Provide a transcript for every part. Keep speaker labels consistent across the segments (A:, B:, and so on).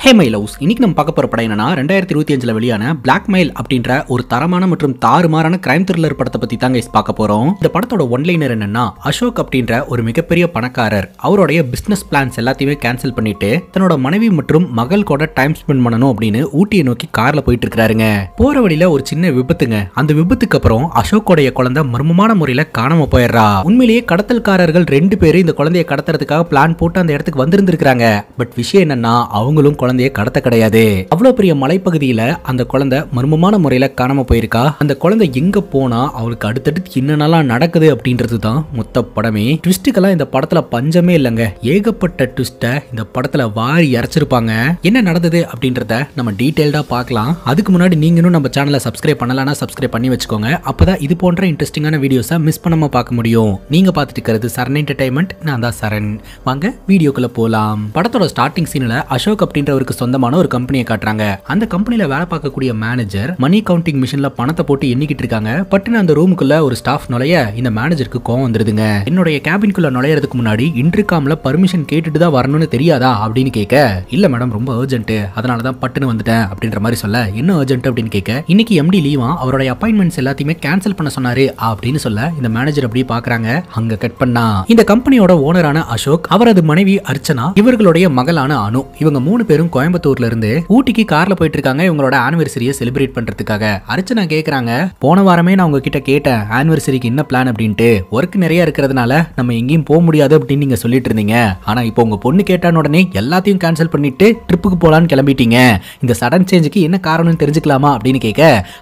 A: Hey my loves, இன்னைக்கு நம்ம பார்க்க போற படம் என்னன்னா 2025ல வெளியான பிளாக்மெயில் அப்படின்ற ஒரு தரமான மற்றும் தாறுமாறான கிரைம் த்ரில்லர் படத்தை பத்தி தாங்க பார்க்க போறோம். இந்த படத்தோட ஒன்லைனர் என்னன்னா, அசோக் அப்படின்ற ஒரு மிகப்பெரிய பணக்காரர் அவருடைய பிசினஸ் பிளான்ஸ் எல்லாத்தையுமே கேன்சல் பண்ணிட்டு தன்னோட மனைவி மற்றும் மகள் கூட டைம் ஸ்பெண்ட் பண்ணணும் அப்படின்னு ஊட்டியை நோக்கி கார்ல போயிட்டு இருக்காருங்க. போற வழியில ஒரு சின்ன விபத்துங்க. அந்த விபத்துக்கு அப்புறம் அசோக்கோடைய குழந்தை மர்மமான முறையில காணாம போயிடுறா. உண்மையிலேயே கடத்தல்காரர்கள் 2 பேர் இந்த குழந்தையை கடத்துறதுக்காக பிளான் போட்டு அந்த இடத்துக்கு வந்திருந்திருக்காங்க. பட் விஷயம் என்னன்னா, அவங்களும் குழந்தைய கடத்த கிடையாது. அவ்வளவு பெரிய மலைப்பகுதியில அந்த குழந்தை மர்மமான முறையில காணாம போயிருக்கா. அந்த குழந்தை எங்க போனா அவளுக்கு அடுத்தடுத்து என்னென்னலாம் நடக்குது அப்படின்றது தான் மொத்த படமே. ட்விஸ்டுக்கெல்லாம் இந்த படத்துல பஞ்சமே இல்லைங்க. ஏகப்பட்ட ட்விஸ்ட இந்த படத்துல வாரி இறைச்சிருப்பாங்க. என்ன நடந்தது அப்படின்றத நம்ம டீடைல்டா பார்க்கலாம். அதுக்கு முன்னாடி நீங்களும் நம்ம சேனலை சப்ஸ்கிரைப் பண்ணலன்னா சப்ஸ்கிரைப் பண்ணி வச்சுக்கோங்க. அப்பதான் இது போன்ற இன்ட்ரெஸ்டிங்கான வீடியோஸை மிஸ் பண்ணாம பார்க்க முடியும். நீங்க பார்த்துட்டு இருக்கிறது சரண் என்டர்டைன்மெண்ட். நான் தான் சரண். வாங்க வீடியோக்குள்ள போலாம். படத்தோட ஸ்டார்டிங் சீன்ல அசோக் அப்படின்றவருக்கு சொந்தமான ஒரு கம்பெனியை காட்டுறாங்க. அந்த கம்பெனில வேலை பார்க்கக்கூடிய மேனேஜர் மணி கவுண்டிங் மிஷின்ல பணத்தை போட்டு எண்ணிக்கிட்டு இருக்காங்க. பட்டுன்னு அந்த ரூமுக்குள்ள ஒரு ஸ்டாஃப் நுழைய இந்த மேனேஜருக்கு கோவம் வந்துருதுங்க. என்னுடைய கேபின்குள்ள நுழையறதுக்கு முன்னாடி இன்டர்காம்ல பர்மிஷன் கேட்டுட்டு தான் வரணும்னு தெரியாதா அப்படின்னு கேட்க, இல்ல மேடம் ரொம்ப அர்ஜென்ட், அதனாலதான் பட்டுன்னு வந்துட்டேன் அப்படின்ற மாதிரி சொல்ல, என்ன அர்ஜென்ட் அப்படின்னு கேட்க, இன்னைக்கு எம்டி லீவா அவருடைய அப்பாயின்மெண்ட்ஸ் எல்லாத்தையுமே கேன்சல் பண்ண சொன்னாரு அப்படின்னு சொல்ல, இந்த மேனேஜர் அப்படியே பாக்குறாங்க. அங்க கட் பண்ணா இந்த கம்பெனியோட ஓனரான அசோக், அவரது மனைவி அர்ச்சனா, இவர்களுடைய மகளான அனு, இவங்க 3 பேரும் கோயம்புத்தூர்ல இருந்து ஊட்டிக்கு கார்ல போயிட்டு இருக்காங்க இவங்களோட ஆனிவர்சரியை செலிப்ரேட் பண்றதுக்காக. அர்ச்சனா கேக்குறாங்க, போன வாரமே நான் உங்ககிட்ட கேட்டேன் ஆனிவர்சரிக்கு என்ன பிளான் அப்படின்ட்டு, ஒர்க் நிறைய இருக்கிறதுனால நம்ம எங்கேயும் போக முடியாது அப்படின்னு நீங்க சொல்லிட்டு இருந்தீங்க. ஆனா இப்போ உங்க பொண்ணு கேட்டான உடனே எல்லாத்தையும் கேன்சல் பண்ணிட்டு ட்ரிப்புக்கு போலான்னு கிளம்பிட்டீங்க. இந்த சடன் சேஞ்சுக்கு என்ன காரணம்னு தெரிஞ்சுக்கலாமா அப்படின்னு கேட்க,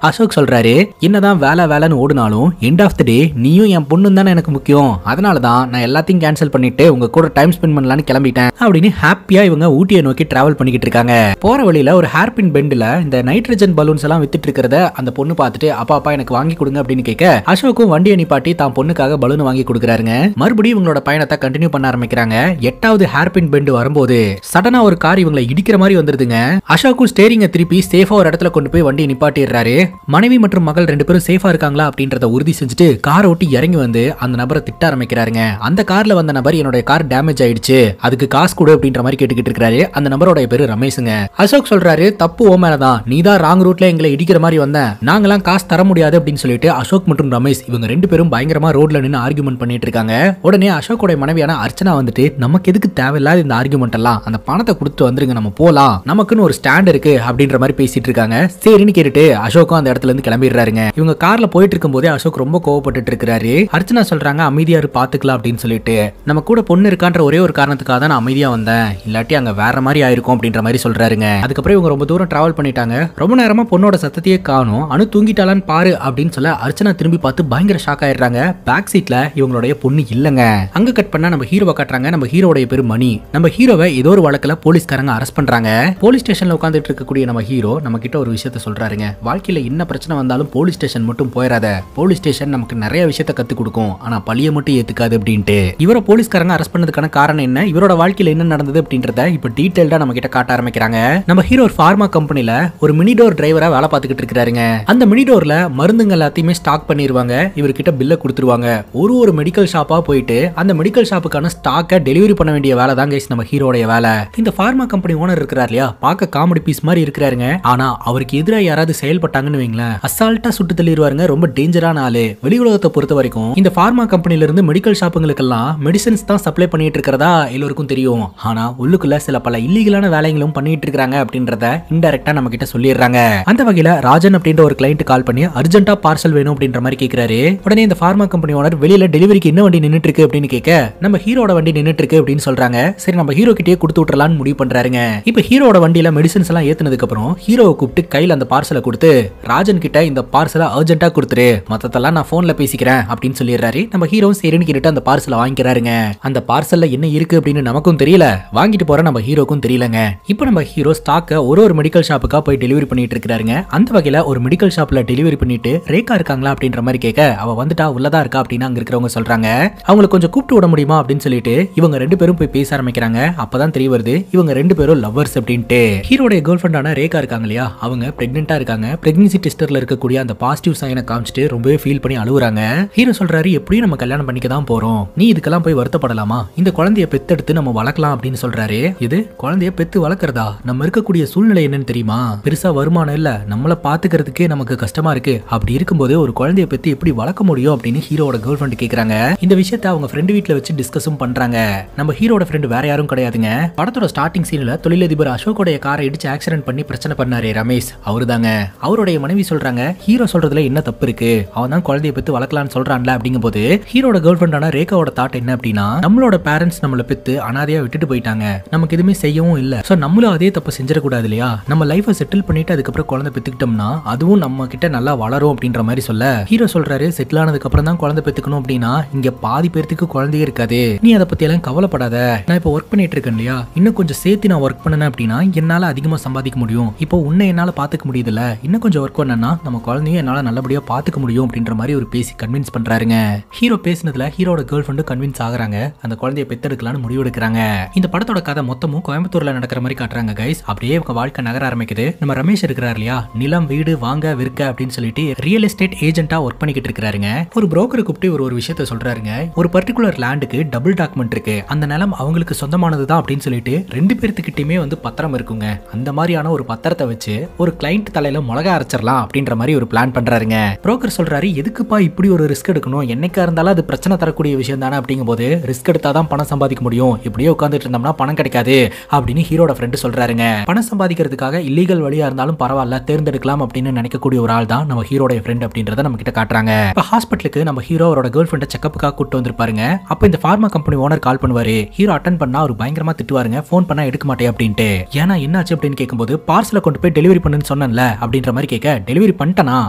A: அசோக் சொல்றாரு, என்னதான் வேலைன்னு ஓடுனாலும் எண்ட் ஆஃப் த டே நீயும் என் பொண்ணு தானே எனக்கு முக்கியம். அதனாலதான் நான் எல்லாத்தையும் கேன்சல் பண்ணிட்டு உங்க கூட டைம் ஸ்பெண்ட் பண்ணலான்னு கிளம்பிட்டேன் அப்படின்னு ஹாப்பியா இவங்க ஊட்டியை நோக்கி டிராவல் பண்ணிக்கிட்டு இருக்காங்க. போற வழியில ஒரு ஹேர்பின் பெண்ட்ல இந்த நைட்ரஜன் பலூன்ஸ் எல்லாம் வித்துட்டு இருக்கிறத அந்த பொண்ணு பார்த்துட்டு, அப்பா எனக்கு வாங்கி கொடுங்க அப்படின்னு கேட்க, அசோக்கும் வண்டியை நிப்பாட்டி தான் பொண்ணுக்காக பலூன் வாங்கி கொடுக்குறாருங்க. மறுபடியும் இவங்களோட பயணத்தை கண்டினியூ பண்ண ஆரம்பிக்கிறாங்க. 8வது ஹேர்பின் பெண்ட் வரும்போது சடனா ஒரு கார் இவங்களை இடிக்கிற மாதிரி வந்துருதுங்க. அசோக்கும் ஸ்டேரிங்கை திருப்பி சேஃபா ஒரு இடத்துல கொண்டு போய் வண்டியை நிப்பாட்டிடுறாரு. மனைவி மற்றும் மகள் 2 பேரும் சேஃபா இருக்காங்களா அப்படின்றத உறுதி செஞ்சுட்டு காரை ஓட்டி இறங்கி வந்து அந்த நபரை திட்ட ஆரம்பிக்கிறாருங்க. அந்த கார்ல வந்த நபர், என்னோட கார் டேமேஜ் ஆயிடுச்சு, அதுக்கு காசு கொடு அப்படின்ற மாதிரி கேட்டுக்கிட்டு இருக்காரு. அந்த நபரோட பேரு ரமேஷுங்க. அசோக் சொல்றாரு, தப்பு ஓ மேலதான், நீ தான் ராங் ரூட்ல எங்களை இடிக்கிற மாதிரி வந்த, நாங்கெல்லாம் காசு தர முடியாது அப்படின்னு சொல்லிட்டு அசோக் மற்றும் ரமேஷ் இவங்க 2 பேரும் பயங்கரமா ரோட்ல நின்று ஆர்குமெண்ட் பண்ணிட்டு இருக்காங்க. உடனே அசோக்கோட மனைவியான அர்ச்சனா வந்துட்டு, நமக்கு எதுக்கு தேவையில்லாத இந்த ஆர்குமெண்ட் எல்லாம், அந்த பணத்தை கொடுத்து வந்துருங்க, நம்ம போலாம், நமக்குன்னு ஒரு ஸ்டாண்ட் இருக்கு அப்படின்ற மாதிரி பேசிட்டு இருக்காங்க. சரின்னு கேட்டுட்டு அசோக்கும் அந்த இடத்துல இருந்து கிளம்பிடுறாருங்க. இவங்க கார்ல போயிட்டு இருக்கும் போதே அசோக் ரொம்ப கோவப்பட்டு இருக்காரு. அர்ச்சனா சொல்றாங்க, அமைதியா பாத்துக்கலாம் அப்படின்னு சொல்லிட்டு, நம்ம கூட பொண்ணு இருக்கான்ற ஒரே ஒரு காரணத்துக்காக தான் நான் அமைதியா வந்தேன், இல்லாட்டி அங்க வேற மாதிரி ஆயிருக்கும் அப்படின்ற மாதிரி சொல்றாருங்க. அதுக்கப்புறம் இவங்க ரொம்ப தூரம் டிராவல் பண்ணிட்டாங்க. ரொம்ப நேரமா பொண்ணோட சத்தத்தையே காணோம். அனு தூங்கிட்டாலான்னு பாரு அப்படின்னு சொல்ல அர்ச்சனா திரும்பி பார்த்து பயங்கர ஷாக் ஆயிடுறாங்க. பேக் சீட்ல இவங்களுடைய பொண்ணு இல்லங்க. அங்க கட் பண்ணா நம்ம ஹீரோவை காட்டுறாங்க. நம்ம ஹீரோடைய பேரு மணி. நம்ம ஹீரோவை ஏதோ ஒரு வழக்குல போலீஸ்காரங்க அரெஸ்ட் பண்றாங்க. போலீஸ் ஸ்டேஷன்ல உட்கார்ந்துட்டு இருக்கக்கூடிய நம்ம ஹீரோ நம்ம கிட்ட ஒரு விஷயத்த சொல்றாருங்க. வாழ்க்கையில என்ன பிரச்சனை வந்தாலும் போலீஸ் ஸ்டேஷன் மட்டும் போயிடாத, போலீஸ் ஸ்டேஷன் நமக்கு நிறைய விஷயத்த கத்து கொடுக்கும், ஆனா பழிய மட்டும் ஏத்துக்காது அப்படின்ட்டு. இவரை போலீஸ்காரங்க அரெஸ்ட் பண்ணதுக்கான காரணம் என்ன, இவரோட வாழ்க்கையில என்ன நடந்தது அப்படின்றத இப்ப டீடைல்டா நம்ம கிட்ட காட்ட ஆரம்பிக்கிறாங்க. நம்ம ஹீரோ ஒரு ஃபார்மா கம்பெனில ஒரு மினிடோர் டிரைவரா வேலை பார்த்துக்கிட்டு இருக்காருங்க. அந்த மினிடோர்ல மருந்துங்க எல்லாத்தையுமே ஸ்டாக் பண்ணிடுவாங்க. இவர்கிட்ட பில்ல கொடுத்துருவாங்க. ஒரு மெடிக்கல் ஷாப்பா போயிட்டு அந்த மெடிக்கல் ஷாப்புக்கான ஸ்டாக்கை டெலிவரி பண்ண வேண்டிய வேலை தான் கைஸ் நம்ம ஹீரோடைய வேலை. இந்த ஃபார்மா கம்பெனி ஓனர் இருக்கிறார் இல்லையா, பார்க்க காமெடி பீஸ் மாதிரி இருக்கிறாருங்க. ஆனா அவருக்கு எதிராக யாராவது செயல்பட்டாங்கன்னு வைங்களேன், அசால்ட்டா சுட்டு தள்ளிடுவாருங்க. ரொம்ப டேஞ்சரான ஆளு. வெளி உலகத்தை பொறுத்த வரைக்கும் இந்த ஃபார்மா கம்பெனில இருந்து மெடிக்கல் ஷாப்புங்களுக்கெல்லாம் மெடிசன்ஸ் தான் சப்ளை பண்ணிட்டு இருக்கிறதா எல்லோருக்கும் தெரியும். ஆனா உள்ளுக்குள்ள பல இல்லீகலான வேலைகளும் பண்ணிட்டு இருக்காங்க அப்படின்றத இன்டைரக்டா நம்ம கிட்ட சொல்லிடுறாங்க. அந்த வகையில ராஜன் அப்படின்ற ஒரு கிளையண்ட் கால் பண்ணி அர்ஜென்ட்டா பார்சல் வேணும் அப்படின்ற மாதிரி கேக்குறாரு. உடனே இந்த ஃபார்மா கம்பெனி ஓனர் வெளியில டெலிவரிக்கு என்ன வண்டி நின்னுட்டு இருக்கு அப்படின்னு கேட்க, நம்ம ஹீரோட வண்டி நின்னுட்டு இருக்கு அப்படின்னு சொல்றாங்க. சரி நம்ம ஹீரோ கிட்டே கொடுத்து விட்டுறலாம்னு முடிவு பண்றாருங்க. இப்ப ஹீரோட வண்டியில மெடிசன்ஸ் எல்லாம் ஏத்துனதுக்கு அப்புறம் ஹீரோவை கூப்பிட்டு கையில அந்த பார்சலை கொடுத்து, ராஜன் கிட்ட இந்த பார்சலை அர்ஜென்ட்டா கொடுத்துரு, மத்ததெல்லாம் நான் போன்ல பேசிக்கிறேன் அப்படின்னு சொல்லிடுறாரு. நம்ம ஹீரோ சரின்னு கேட்டு அந்த பார்சலை வாங்கிக்கிறாருங்க. அந்த பார்சல்ல என்ன இருக்கு அப்படின்னு நமக்கும் தெரியல, வாங்கிட்டு போற நம்ம ஹீரோக்கும் தெரியலங்க. இப்போ நம்ம ஹீரோ ஸ்டாக்க ஒரு மெடிக்கல் ஷாப்புக்கா போய் டெலிவரி பண்ணிட்டு இருக்காருங்க. அந்த வகையில ஒரு மெடிக்கல் ஷாப்ல டெலிவரி பண்ணிட்டு ரேகா இருக்காங்களா அப்படின்ற மாதிரி கேட்க, அவ வந்துட்டா உள்ளதா இருக்கா அப்படின்னு அங்க இருக்கிறவங்க சொல்றாங்க. அவங்களை கொஞ்சம் கூப்பிட்டு விட முடியுமா அப்படின்னு சொல்லிட்டு இவங்க 2 பேரும் போய் பேச ஆரம்பிக்கிறாங்க. அப்பதான் தெரிய வருது இவங்க 2 பேரும் லவ்வர்ஸ் அப்படின்ட்டு. ஹீரோடைய கேர்ள் ஃபிரெண்டான ரேகா இருக்காங்க இல்லையா, அவங்க பிரெக்னெண்டா இருக்காங்க. பிரெக்னன்சி டெஸ்டர்ல இருக்கக்கூடிய அந்த பாசிட்டிவ் சைனை காமிச்சிட்டு ரொம்பவே ஃபீல் பண்ணி அழுகுறாங்க. ஹீரோ சொல்றாரு, எப்படியும் நம்ம கல்யாணம் பண்ணிக்க தான் போறோம், நீ இதுக்கெல்லாம் போய் வருத்தப்படலாமா, இந்த குழந்தைய பெத்தெடுத்து நம்ம வளர்க்கலாம் அப்படின்னு சொல்றாரு. இது குழந்தைய பெத்து வளர்க்கறதா? நம்ம இருக்கக்கூடிய சூழ்நிலை என்னன்னு தெரியுமா? பெருசா வருமானம் இல்ல, நம்மள பாத்துக்கிறதுக்கே நமக்கு கஷ்டமா இருக்கு. அப்படி இருக்கும்போது ஒரு குழந்தைய பத்தி எப்படி வளர்க்க முடியும் அப்படின்னு ஹீரோட கேர்ள் ஃப்ரெண்ட் கேக்குறாங்க. இந்த விஷயத்த அவங்க ஃப்ரெண்ட் வீட்ல வச்சு டிஸ்கஸும் பண்றாங்க. நம்ம ஹீரோட ஃப்ரெண்ட் வேற யாரும் கிடையாதுங்க, படத்தோட ஸ்டார்டிங் சீன்ல தொழிலதிபர் அசோக்கோட காரை இடிச்சு ஆக்சிடென்ட் பண்ணி பிரச்சனை பண்ணாரு ரமேஷ், அவருதாங்க. அவருடைய மனைவி சொல்றாங்க, ஹீரோ சொல்றதுல என்ன தப்பு இருக்கு, அவன் தான் குழந்தைய பத்தி வளர்க்கலாம்னு சொல்றான்ல. அப்படிங்கும்போது ஹீரோட கேர்ள் ஃப்ரெண்டான ரேகாவோட தாட் என்ன அப்படின்னா, நம்மளோட பேரண்ட்ஸ் நம்மள பெத்து அனாதையா விட்டுட்டு போயிட்டாங்க, நமக்கு எதுவுமே செய்யவும் இல்ல, சோ நம்மளும் அதே தப்பு செஞ்சிடக்கூடாது இல்லையா, நம்ம லைஃபை செட்டில் பண்ணிட்டு அதுக்கப்புறம் குழந்தை பெத்துக்கிட்டோம்னா அதுவும் நம்ம கிட்ட நல்லா வளரும் அப்படின்ற மாதிரி சொல்ல, ஹீரோ சொல்றாரு, செட்டில் ஆனதுக்கு அப்புறம் தான் குழந்தை பெத்துக்கணும் அப்படின்னா இங்க பாதி பேருக்கு குழந்தையே இருக்காது, நீ அதை பத்தி எல்லாம் கவலைப்படாத, நான் இப்போ ஒர்க் பண்ணிட்டு இருக்கேன் இல்லையா, இன்னும் கொஞ்சம் சேர்த்து நான் ஒர்க் பண்ணேன் அப்படின்னா என்னால அதிகமா சம்பாதிக்க முடியும், இப்போ உன்னை என்னால பாத்துக்க முடியுதுல, இன்னும் கொஞ்சம் ஒர்க் பண்ணனா நம்ம குழந்தையும் என்னால நல்லபடியா பாத்துக்க முடியும் அப்படின்ற மாதிரி ஒரு பேசி கன்வின்ஸ் பண்றாருங்க. ஹீரோ பேசினதுல ஹீரோட கேர்ள் ஃப்ரெண்டு கன்வின்ஸ் ஆகுறாங்க, அந்த குழந்தைய பெத்தெடுக்கலாம்னு முடிவு எடுக்கிறாங்க. இந்த படத்தோட கதை மொத்தமும் கோயம்புத்தூர்ல நடக்கிற மாதிரி காட்டுறாங்க கைஸ். அப்படியே உங்க வாழ்க்கை நகர ஆரம்பிக்குது. நம்ம ரமேஷ் இருக்கிறார் இல்லையா, நிலம் வீடு வாங்க விற்க அப்படின்னு சொல்லிட்டு ரியல் எஸ்டேட் ஏஜென்ட்டா ஒர்க் பண்ணிக்கிட்டு இருக்காருங்க. ஒரு புரோக்கரை கூப்பிட்டு ஒரு விஷயத்த சொல்றாருங்க, ஒரு பர்டிகுலர் லேண்டுக்கு டபுள் டாக்குமெண்ட் இருக்கு, அந்த நிலம் அவங்களுக்கு சொந்தமானதுதான் அப்படின்னு சொல்லிட்டு ரெண்டு பேர்த்துக்கிட்டயுமே வந்து பத்திரம் இருக்குங்க. அந்த மாதிரியான ஒரு பத்திரத்தை வச்சு ஒரு கிளைண்ட் தலையில மிளகா அரைச்சிடலாம் அப்படின்ற மாதிரி ஒரு பிளான் பண்றாருங்க. புரோக்கர் சொல்றாரு, எதுக்குப்பா இப்படி ஒரு ரிஸ்க் எடுக்கணும், என்னைக்கா இருந்தாலும் அது பிரச்சனை தரக்கூடிய விஷயம் தானே, அப்படிங்கும்போது ரிஸ்க் எடுத்தாதான் பணம் சம்பாதிக்க முடியும், இப்படியே உட்காந்துட்டு இருந்தோம்னா பணம் கிடைக்காது அப்படின்னு ஹீரோட ஃப்ரெண்ட் சொல்றாருங்க. பணம் சம்பாதிக்கிறதுக்காக இல்லீகல் வழியா இருந்தாலும் பரவாயில்ல தேர்ந்தெடுக்கலாம் அப்படின்னு நினைக்கக்கூடிய ஒரு ஆள் தான் நம்ம ஹீரோட ஃப்ரெண்ட் அப்படின்றத நம்ம கிட்ட காட்டுறாங்க. இப்ப ஹாஸ்பிட்டலுக்கு நம்ம ஹீரோ அவரோட கேர்ள் ஃப்ரெண்ட செக்கப்புக்காக கூட்டு வந்திருப்பாருங்க. அப்ப இந்த பார்மா கம்பெனி ஓனர் கால் பண்ணுவாரு, ஹீரோ அட்டன் பண்ணா அவர் பயங்கரமா திட்டுவாருங்க, போன் பண்ணா எடுக்க மாட்டே அப்படின்ட்டு. ஏன்னா என்னாச்சு அப்படின்னு கேட்கும்போது, பார்சலை கொண்டு போய் டெலிவரி பண்ணுன்னு சொன்னேன்ல அப்படின்ற மாதிரி கேட்க, டெலிவரி பண்ணிட்டனா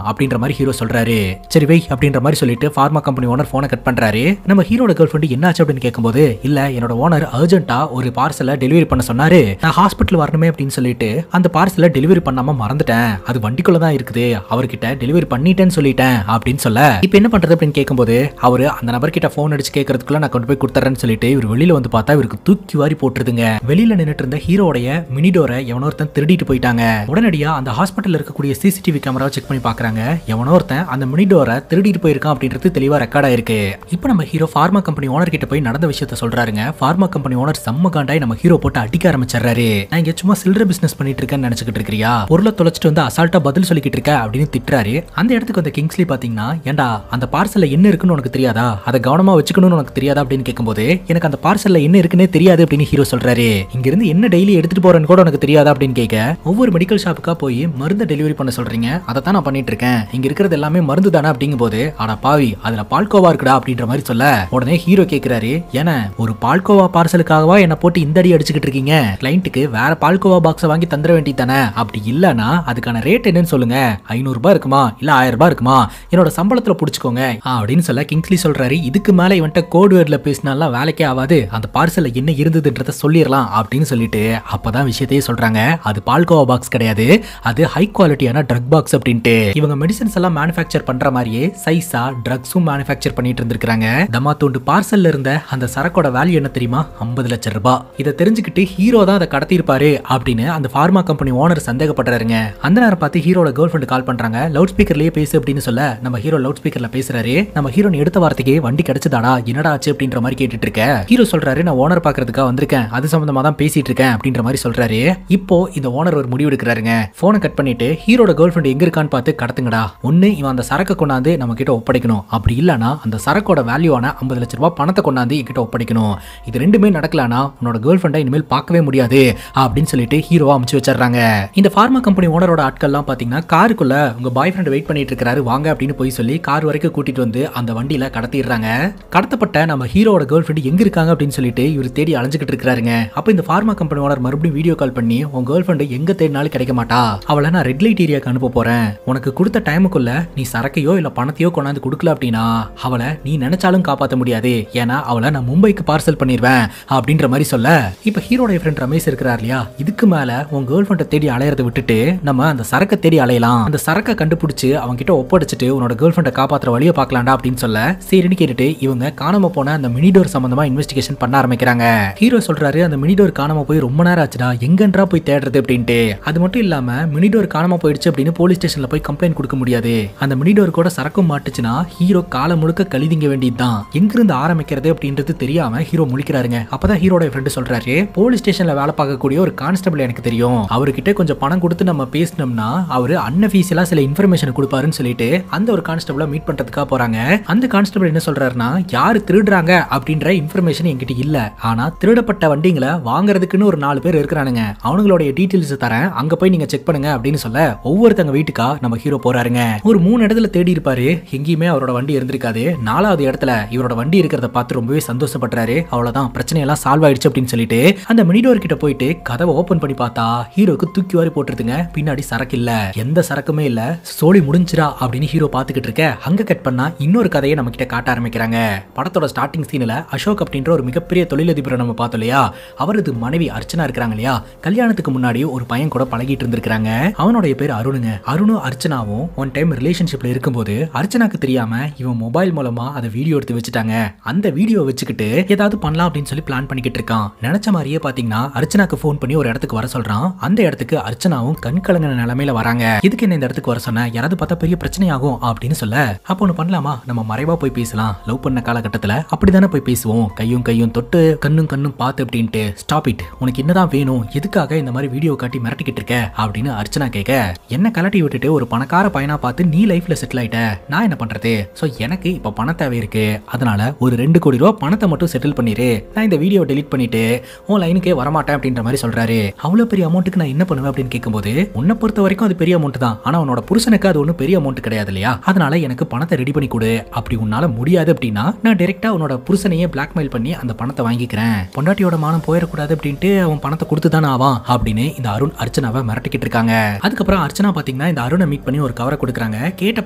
A: அப்படின்ற மாதிரி ஹீரோ சொல்றாரு. சரி வை அப்படின்ற மாதிரி சொல்லிட்டு பார்மா கம்பெனி ஓனர் போனை கட் பண்றாரு. நம்ம ஹீரோட கேர்ள் ஃப்ரெண்ட் என்னாச்சு அப்படின்னு கேட்கும்போது, இல்ல என்னோட ஓனர் அர்ஜென்ட்டா ஒரு பார்சலை டெலிவரி பண்ண சொன்னாரு, நான் ஹாஸ்பிட்டல் வரணுமே அப்படின்னு சொல்லிட்டு அந்த பார்சலை டெலிவரி பண்ணாம மறந்துட்டேன், அது வண்டிக்குள்ள தான் இருக்குது, அவர்கிட்ட டெலிவரி பண்ணிட்டேன்னு சொல்லிட்டேன் அப்படின்னு சொல்ல, இப்போ என்ன பண்றது அப்படின்னு கேட்கும்போது, அவரு அந்த நபர்கிட்ட போன் அடிச்சு கேட்கறதுக்குள்ள நான் கொண்டு போய் கொடுத்துறேன்னு சொல்லிட்டு இவர் வெளியில வந்து பார்த்தா இவருக்கு தூக்கி வாரி போட்டுருதுங்க. வெளியில நின்னுட்டு இருந்த ஹீரோடைய மினிடோரை எவனோ ஒருத்தன் திருடிட்டு போயிட்டாங்க. உடனடியா அந்த ஹாஸ்பிட்டல் இருக்கக்கூடிய சிசிடிவி கேமராவை செக் பண்ணி பாக்குறாங்க, எவனோ ஒருத்தன் அந்த மினிடோரை திருடிட்டு போயிருக்கான் அப்படின்றது தெளிவா ரெக்கார்ட் ஆயிருக்கு. இப்போ நம்ம ஹீரோ பார்மா கம்பெனி ஓனர் கிட்ட போய் நடந்த விஷயத்த சொல்றாருங்க. பார்மா கம்பெனி ஓனர் செம்ம காண்டாய் நம்ம ஹீரோ போட்டு அடிக்க ஆரம்பிச்சாரு. நான் இங்க சும்மா சில்லறை பிசினஸ் பண்ணிட்டு இருக்கேன்னு நினைச்சுக்கிட்டு இருக்கியா, பொருளை தொலைச்சிட்டு வந்து அசால்ட்டா பதில் சொல்லிக்கிட்டு இருக்க அப்படின்னு திட்டுறாரு. அந்த இடத்துக்கு வந்த கிங்ஸ்லி பாத்தீங்கன்னா, ஏண்டா அந்த பார்சல்ல என்ன இருக்குன்னு உனக்கு தெரியாதா, அதை கவனமா வச்சுக்கணும்னு உனக்கு தெரியாதா அப்படின்னு கேட்கும்போது, எனக்கு அந்த பார்சல்ல என்ன இருக்குன்னே தெரியாது அப்படின்னு ஹீரோ சொல்றாரு. இங்க இருந்து என்ன டெய்லி எடுத்துட்டு போறேன்னு கூட உனக்கு தெரியாதா அப்படின்னு கேட்க, ஒவ்வொரு மெடிக்கல் ஷாப்புக்கா போய் மருந்து டெலிவரி பண்ண சொல்றீங்க, அதை தான் நான் பண்ணிட்டு இருக்கேன், இங்க இருக்கிறது எல்லாமே மருந்து தானே அப்படிங்கும்போது, ஆனா பாவி அதுல பால்கோவா இருக்குடா அப்படின்ற மாதிரி சொல்ல, உடனே ஹீரோ கேட்கிறாரு, ஏன்னா ஒரு பால்கோவா பார்சலுக்காகவா என்ன போட்டு இந்த அடி அடிச்சுக்கிட்டு இருக்கீங்க, கிளைண்ட்டுக்கு வேற பால்கோவா பாக்ஸை வாங்கி தந்துட வேண்டியதானே, அப்படி இல்லனா அதுக்கான ரேட் என்னன்னு சொல்லுங்க, 500 ரூபாய் இருக்குமா இல்ல 1000 ரூபாய் இருக்குமா, என்னோட சம்பளத்துல புடிச்சுக்கோங்க அப்படின்னு சொல்ல, கிங்ஸ்லி சொல்றாரு, இதுக்கு மேல இவன்ட்ட கோட் வேர்ட்ல பேசினாலாம் வேலைக்கே ஆகாது, அந்த பார்சல்ல என்ன இருந்ததுன்றத சொல்லிடலாம் அப்படின்னு சொல்லிட்டு அப்பதான் விஷயத்தையே சொல்றாங்க, அது பால்கோவா பாக்ஸ் கிடையாது, அது ஹை குவாலிட்டியான ட்ரக் பாக்ஸ் அப்படின்ட்டு. இவங்க மெடிசன்ஸ் எல்லாம் மேனுஃபேக்சர் பண்ற மாதிரியே சைஸா ட்ரக்ஸும் மேனுஃபேக்சர் பண்ணிட்டு இருந்திருக்காங்க. தமாத்தூண்டு பார்சல்ல இருந்த அந்த சரக்கோட வேல்யூ என்ன தெரியுமா, 50 லட்சம் ரூபாய். இதை தெரிஞ்சுக்கிட்டு ஹீரோ தான் அதை கடத்தி இருப்பாரு அப்படின்னு அந்த பார்மா கம்பெனி ஓனர் சந்தேகப்படுறாருங்க. அந்த நேரம் பார்த்து ஹீரோட கேர்ள் ஃப்ரெண்ட் கால் பண்றாங்க, லவுட் ஸ்பீக்கர்லயே பேசு அப்படின்னு சொல்ல, நம்ம ஹீரோ லவுட் ஸ்பீக்கர்ல பேசுறாரு. நம்ம ஹீரோன் எடுத்த வார்த்தைக்கு வண்டி கிடைச்சதாடா, என்னடா ஆச்சு அப்படின்ற மாதிரி கேட்டுட்டு இருக்க. ஹீரோ சொல்றாரு, நான் ஓனர் பாக்குறதுக்காக வந்திருக்கேன், அது சம்பந்தமா தான் பேசிட்டு இருக்கேன் அப்படின்ற மாதிரி சொல்றாரு. இப்போ இந்த ஓனர் ஒரு முடிவு எடுக்கிறாருங்க, போனை கட் பண்ணிட்டு ஹீரோட கேர்ள் ஃப்ரெண்ட் எங்க இருக்கான்னு பார்த்து கடத்துங்கடா, ஒண்ணு இவன் அந்த சரக்கு கொண்டாந்து நம்ம கிட்ட ஒப்படைக்கணும், அப்படி இல்லனா அந்த சரக்கோட வேல்யூவான 50 லட்சம் ரூபாய் பணத்தை கொண்டாந்து என்கிட்ட ஒப்படைக்கணும், இது ரெண்டுமே நடக்கலனா உன்னோட கேர்ள் ஃப்ரெண்டை இனிமேல் பார்க்கவே முடியாது அப்படின்னு சொல்லிட்டு ஹீரோவா அமுச்சு வச்சிடறாங்க. இந்த பார்மா கம்பெனி ஓனரோட ஆட்கள்லாம் பாத்தீங்கன்னா காருக்குள்ள உங்க பாய் ஃப்ரெண்ட் வெயிட் பண்ணிட்டு இருக்காரு வாங்க அப்படின்னு போய் சொல்லி கார் வரைக்கும் கூட்டிட்டு வந்து அந்த வண்டியில கடத்திடுறாங்க. கடத்தப்பட்ட நம்ம ஹீரோட கேர்ள் ஃப்ரெண்ட் எங்க இருக்காங்க அப்படின்னு சொல்லிட்டு இவர் தேடி அலைஞ்சுக்கிட்டு இருக்காருங்க. அப்ப இந்த பார்மா கம்பெனி ஓனர் மறுபடியும் வீடியோ கால் பண்ணி, உங்க கேர்ள் ஃப்ரெண்ட் எங்க தேடினாலும் கிடைக்க மாட்டா, அவளை நான் ரெட் லைட் ஏரியாக்கு அனுப்ப போறேன், உனக்கு கொடுத்த டைமுக்குள்ள நீ சரக்கையோ இல்ல பணத்தையோ கொண்டாந்து கொடுக்கல அப்படின்னா அவளை நீ நினைச்சாலும் காப்பாற்ற முடியாது, ஏன்னா அவளை நான் மும்பைக்கு பார்சல் பண்ணிடுவேன் அப்படின்ற மாதிரி சொல்ல, இப்ப ஹீரோட ஃப்ரெண்ட் ரமேஷ் இருக்கிறார் இல்லையா, இதுக்கு மேல உங்க கேர்ள் ஃப்ரெண்டை தேடி அலையறதை விட்டுட்டு நம்ம அந்த சரக்கை தேடி அலையலாம், அந்த சரக்கை கண்டுபிடிச்சு அவங்க கிட்ட ஒப்படைச்சிட்டு உன்னோட கேர்ள் ஃப்ரெண்டை காப்பாற்றுற வழியை பார்க்கலாம்டா அப்படின்னு சொல்ல, சரின்னு கேட்டுட்டு இவங்க காணாம போன அந்த மினிடோர் சம்பந்தமா இன்வெஸ்டிகேஷன் பண்ண ஆரம்பிக்கிறாங்க. ஹீரோ சொல்றாரு, அந்த மினிடோர் காணாம போய் ரொம்ப நேரம் ஆச்சுடா, எங்கன்றா போய் தேடுறது அப்படின்ட்டு. அது மட்டும் இல்லாம மினிடோர் காணாம போயிடுச்சு அப்படின்னு போலீஸ் ஸ்டேஷன்ல போய் கம்ப்ளைண்ட் கொடுக்க முடியாது, அந்த மினிடோர் கூட சரக்கும் மாட்டுச்சுன்னா ஹீரோ காலம் முழுக்க கழிதிங்க வேண்டியதுதான், எங்கிருந்து ஆரம்பிக்கிறது அப்படின்றது தெரியாம ஹீரோ முழிக்கிறாருங்க. அப்பதான் ஹீரோட ஃப்ரெண்ட் சொல்றாரு, போலீஸ் ஸ்டேஷன்ல வேலை பார்க்க ஆகக்கூடிய ஒரு கான்ஸ்டபிள் எனக்கு தெரியும், அவர்கிட்ட கொஞ்சம் பணம் கொடுத்து நம்ம பேசினோம்னா அவரு அன்அஃபீஷியலா சில இன்ஃபர்மேஷன் கொடுப்பாருன்னு சொல்லிட்டு அந்த ஒரு கான்ஸ்டபிளை மீட் பண்றதுக்காக போறாங்க. அந்த கான்ஸ்டபிள் என்ன சொல்றாருன்னா, யாரு திருடுறாங்க அப்படின்ற இன்ஃபர்மேஷன் என்கிட்ட இல்ல, ஆனா திருடப்பட்ட வண்டிங்களை வாங்குறதுக்குன்னு ஒரு 4 பேர் இருக்கிறானுங்க, அவங்களுடைய டீடைல்ஸ் தரேன், அங்க போய் நீங்க செக் பண்ணுங்க அப்படின்னு சொல்ல ஒவ்வொருத்தங்க வீட்டுக்கா நம்ம ஹீரோ போறாருங்க. ஒரு 3 இடத்துல தேடி இருப்பாரு, எங்கேயுமே அவரோட வண்டி இருந்திருக்காது. 4வது இடத்துல இவரோட வண்டி இருக்கிறத பார்த்து ரொம்பவே சந்தோஷப்படுறாரு. அவ்வளவுதான், பிரச்சனை எல்லாம் சால்வ் ஆயிடுச்சு அப்படின்னு சொல்லிட்டு அந்த மினிடோர் கிட்ட போயிட்டு கதவை ஓபன் பண்ணி பார்த்தா ஹீரோக்கு தூக்கி வாரி போட்டுருதுங்க. பின்னாடி சரக்கு இல்ல, எந்த சரக்குமே இல்ல. சோலி முடிஞ்சிரா அப்படின்னு ஹீரோ பாத்துக்கிட்டு இருக்க. அங்க கட் பண்ணா இன்னொரு கதையை நம்ம கிட்ட காட்ட ஆரம்பிக்கிறாங்க. படத்தோட ஸ்டார்டிங் சீன்ல அசோக் அப்படின்ற ஒரு மிகப்பெரிய தொழிலதிபரை நம்ம பார்த்தோம் இல்லையா, அவரது மனைவி அர்ச்சனா இருக்காங்க இல்லையா, கல்யாணத்துக்கு முன்னாடி ஒரு பையன் கூட பழகிட்டு இருந்திருக்காங்க. அவனுடைய பேர் அருணுங்க. அருணும் அர்ச்சனாவும் ஒன் டைம் ரிலேஷன்ஷிப்ல இருக்கும்போது அர்ச்சனாக்கு தெரியாம இவன் மொபைல் மூலமா அதை வீடியோ எடுத்து வச்சுட்டாங்க. அந்த வீடியோ வச்சுக்கிட்டு ஏதாவது பண்ணலாம் அப்படின்னு சொல்லி பிளான் பண்ணிக்கிட்டு இருக்கான். நினைச்ச மாதிரியே பாத்தீங்கன்னா அர்ச்சனாக்கு போன் பண்ணி ஒரு இடத்துக்கு வர சொல்றான். அந்த இடத்துக்கு அர்ச்சனாவும் கண் கலங்கின நிலைமையில வராங்க. இதுக்கு என்ன இந்த இடத்துக்கு வர சொன்ன, யாராவது பார்த்தா பெரிய பிரச்சனையாகும் அப்படின்னு சொல்ல, அப்போ ஒண்ணு பண்ணலாமா, நம்ம மறைவா போய் பேசலாம், லவ் பண்ண காலகட்டத்துல அப்படிதானே போய் பேசுவோம், கையும் கையும் தொட்டு கண்ணும் கண்ணும் பார்த்து அப்படின்ட்டு. ஸ்டாப் இட், உனக்கு என்னதான் வேணும், எதுக்காக இந்த மாதிரி வீடியோ காட்டி மிரட்டிக்கிட்டு இருக்க அப்படின்னு அர்ச்சனா கேட்க, என்ன கலட்டி விட்டுட்டு ஒரு பணக்கார பையனா பார்த்து நீ லைஃப்ல செட்டில் ஆயிட்ட, நான் என்ன பண்றது, சோ எனக்கு இப்ப பண தேவை இருக்கு, அதனால ஒரு 2 கோடி ரூபாய் பணத்தை மட்டும் செட்டில் பண்ணிரு, நான் இந்த வீடியோ டெலீட் பண்ணிட்டு உன் லைனுக்கே வரமாட்டேன் அப்படின்ற மாதிரி சொல்றாரு. அவ்வளவு பெரிய அமௌண்ட்டுக்கு நான் என்ன பண்ணுவேன் அப்படின்னு கேட்கும்போது, உன்னை பொறுத்த வரைக்கும் அது பெரிய அமௌண்ட் தான், ஆனா உன்னோட புருஷனுக்கு அது ஒன்றும் பெரிய அமௌண்ட் கிடையாது இல்லையா, அதனால எனக்கு பணத்தை ரெடி பண்ணி கொடு, அப்படி உன்னால முடியாது அப்படின்னா நான் டைரக்டா உன்னோட புருஷனையே பிளாக்மெயில் பண்ணி அந்த பணத்தை வாங்கிக்கிறேன், பொண்டாட்டியோட மானம் போயிடக்கூடாது அப்படின்ட்டு அவன் பணத்தை கொடுத்து தானே ஆவான் அப்படின்னு இந்த அருண் அர்ச்சனாவை மிரட்டிக்கிட்டு இருக்காங்க. அதுக்கப்புறம் அர்ச்சனா பாத்தீங்கன்னா இந்த அருணை மீட் பண்ணி ஒரு கவரை கொடுக்குறாங்க. கேட்ட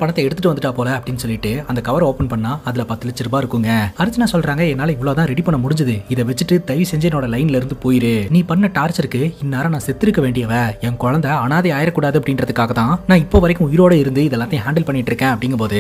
A: பணத்தை எடுத்துட்டு வந்துட்டா போல அப்படின்னு சொல்லிட்டு அந்த கவர் ஓபன் பண்ணா அதுல 10 லட்சம் ரூபாய் இருக்குங்க. அர்ச்சனா சொல்றாங்க, என்னால இவ்வளவுதான் ரெடி பண்ண முடிஞ்சது, இதை வச்சுட்டு தயவு செஞ்சு என்னோட லைன்ல இருந்து போயிரு, நீ பண்ண டார்ச்சருக்கு இந்நேரம் நான் செத்துருக்க வேண்டியவ, என் குழந்தை அனாதை ஆயிடக்கூடாது அப்படின்றதுக்காக தான் நான் இப்போ வரைக்கும் உயிரோட இருந்து இதெல்லாத்தையும் ஹேண்டில் பண்ணிட்டு இருக்கேன் அப்படிங்கும்போது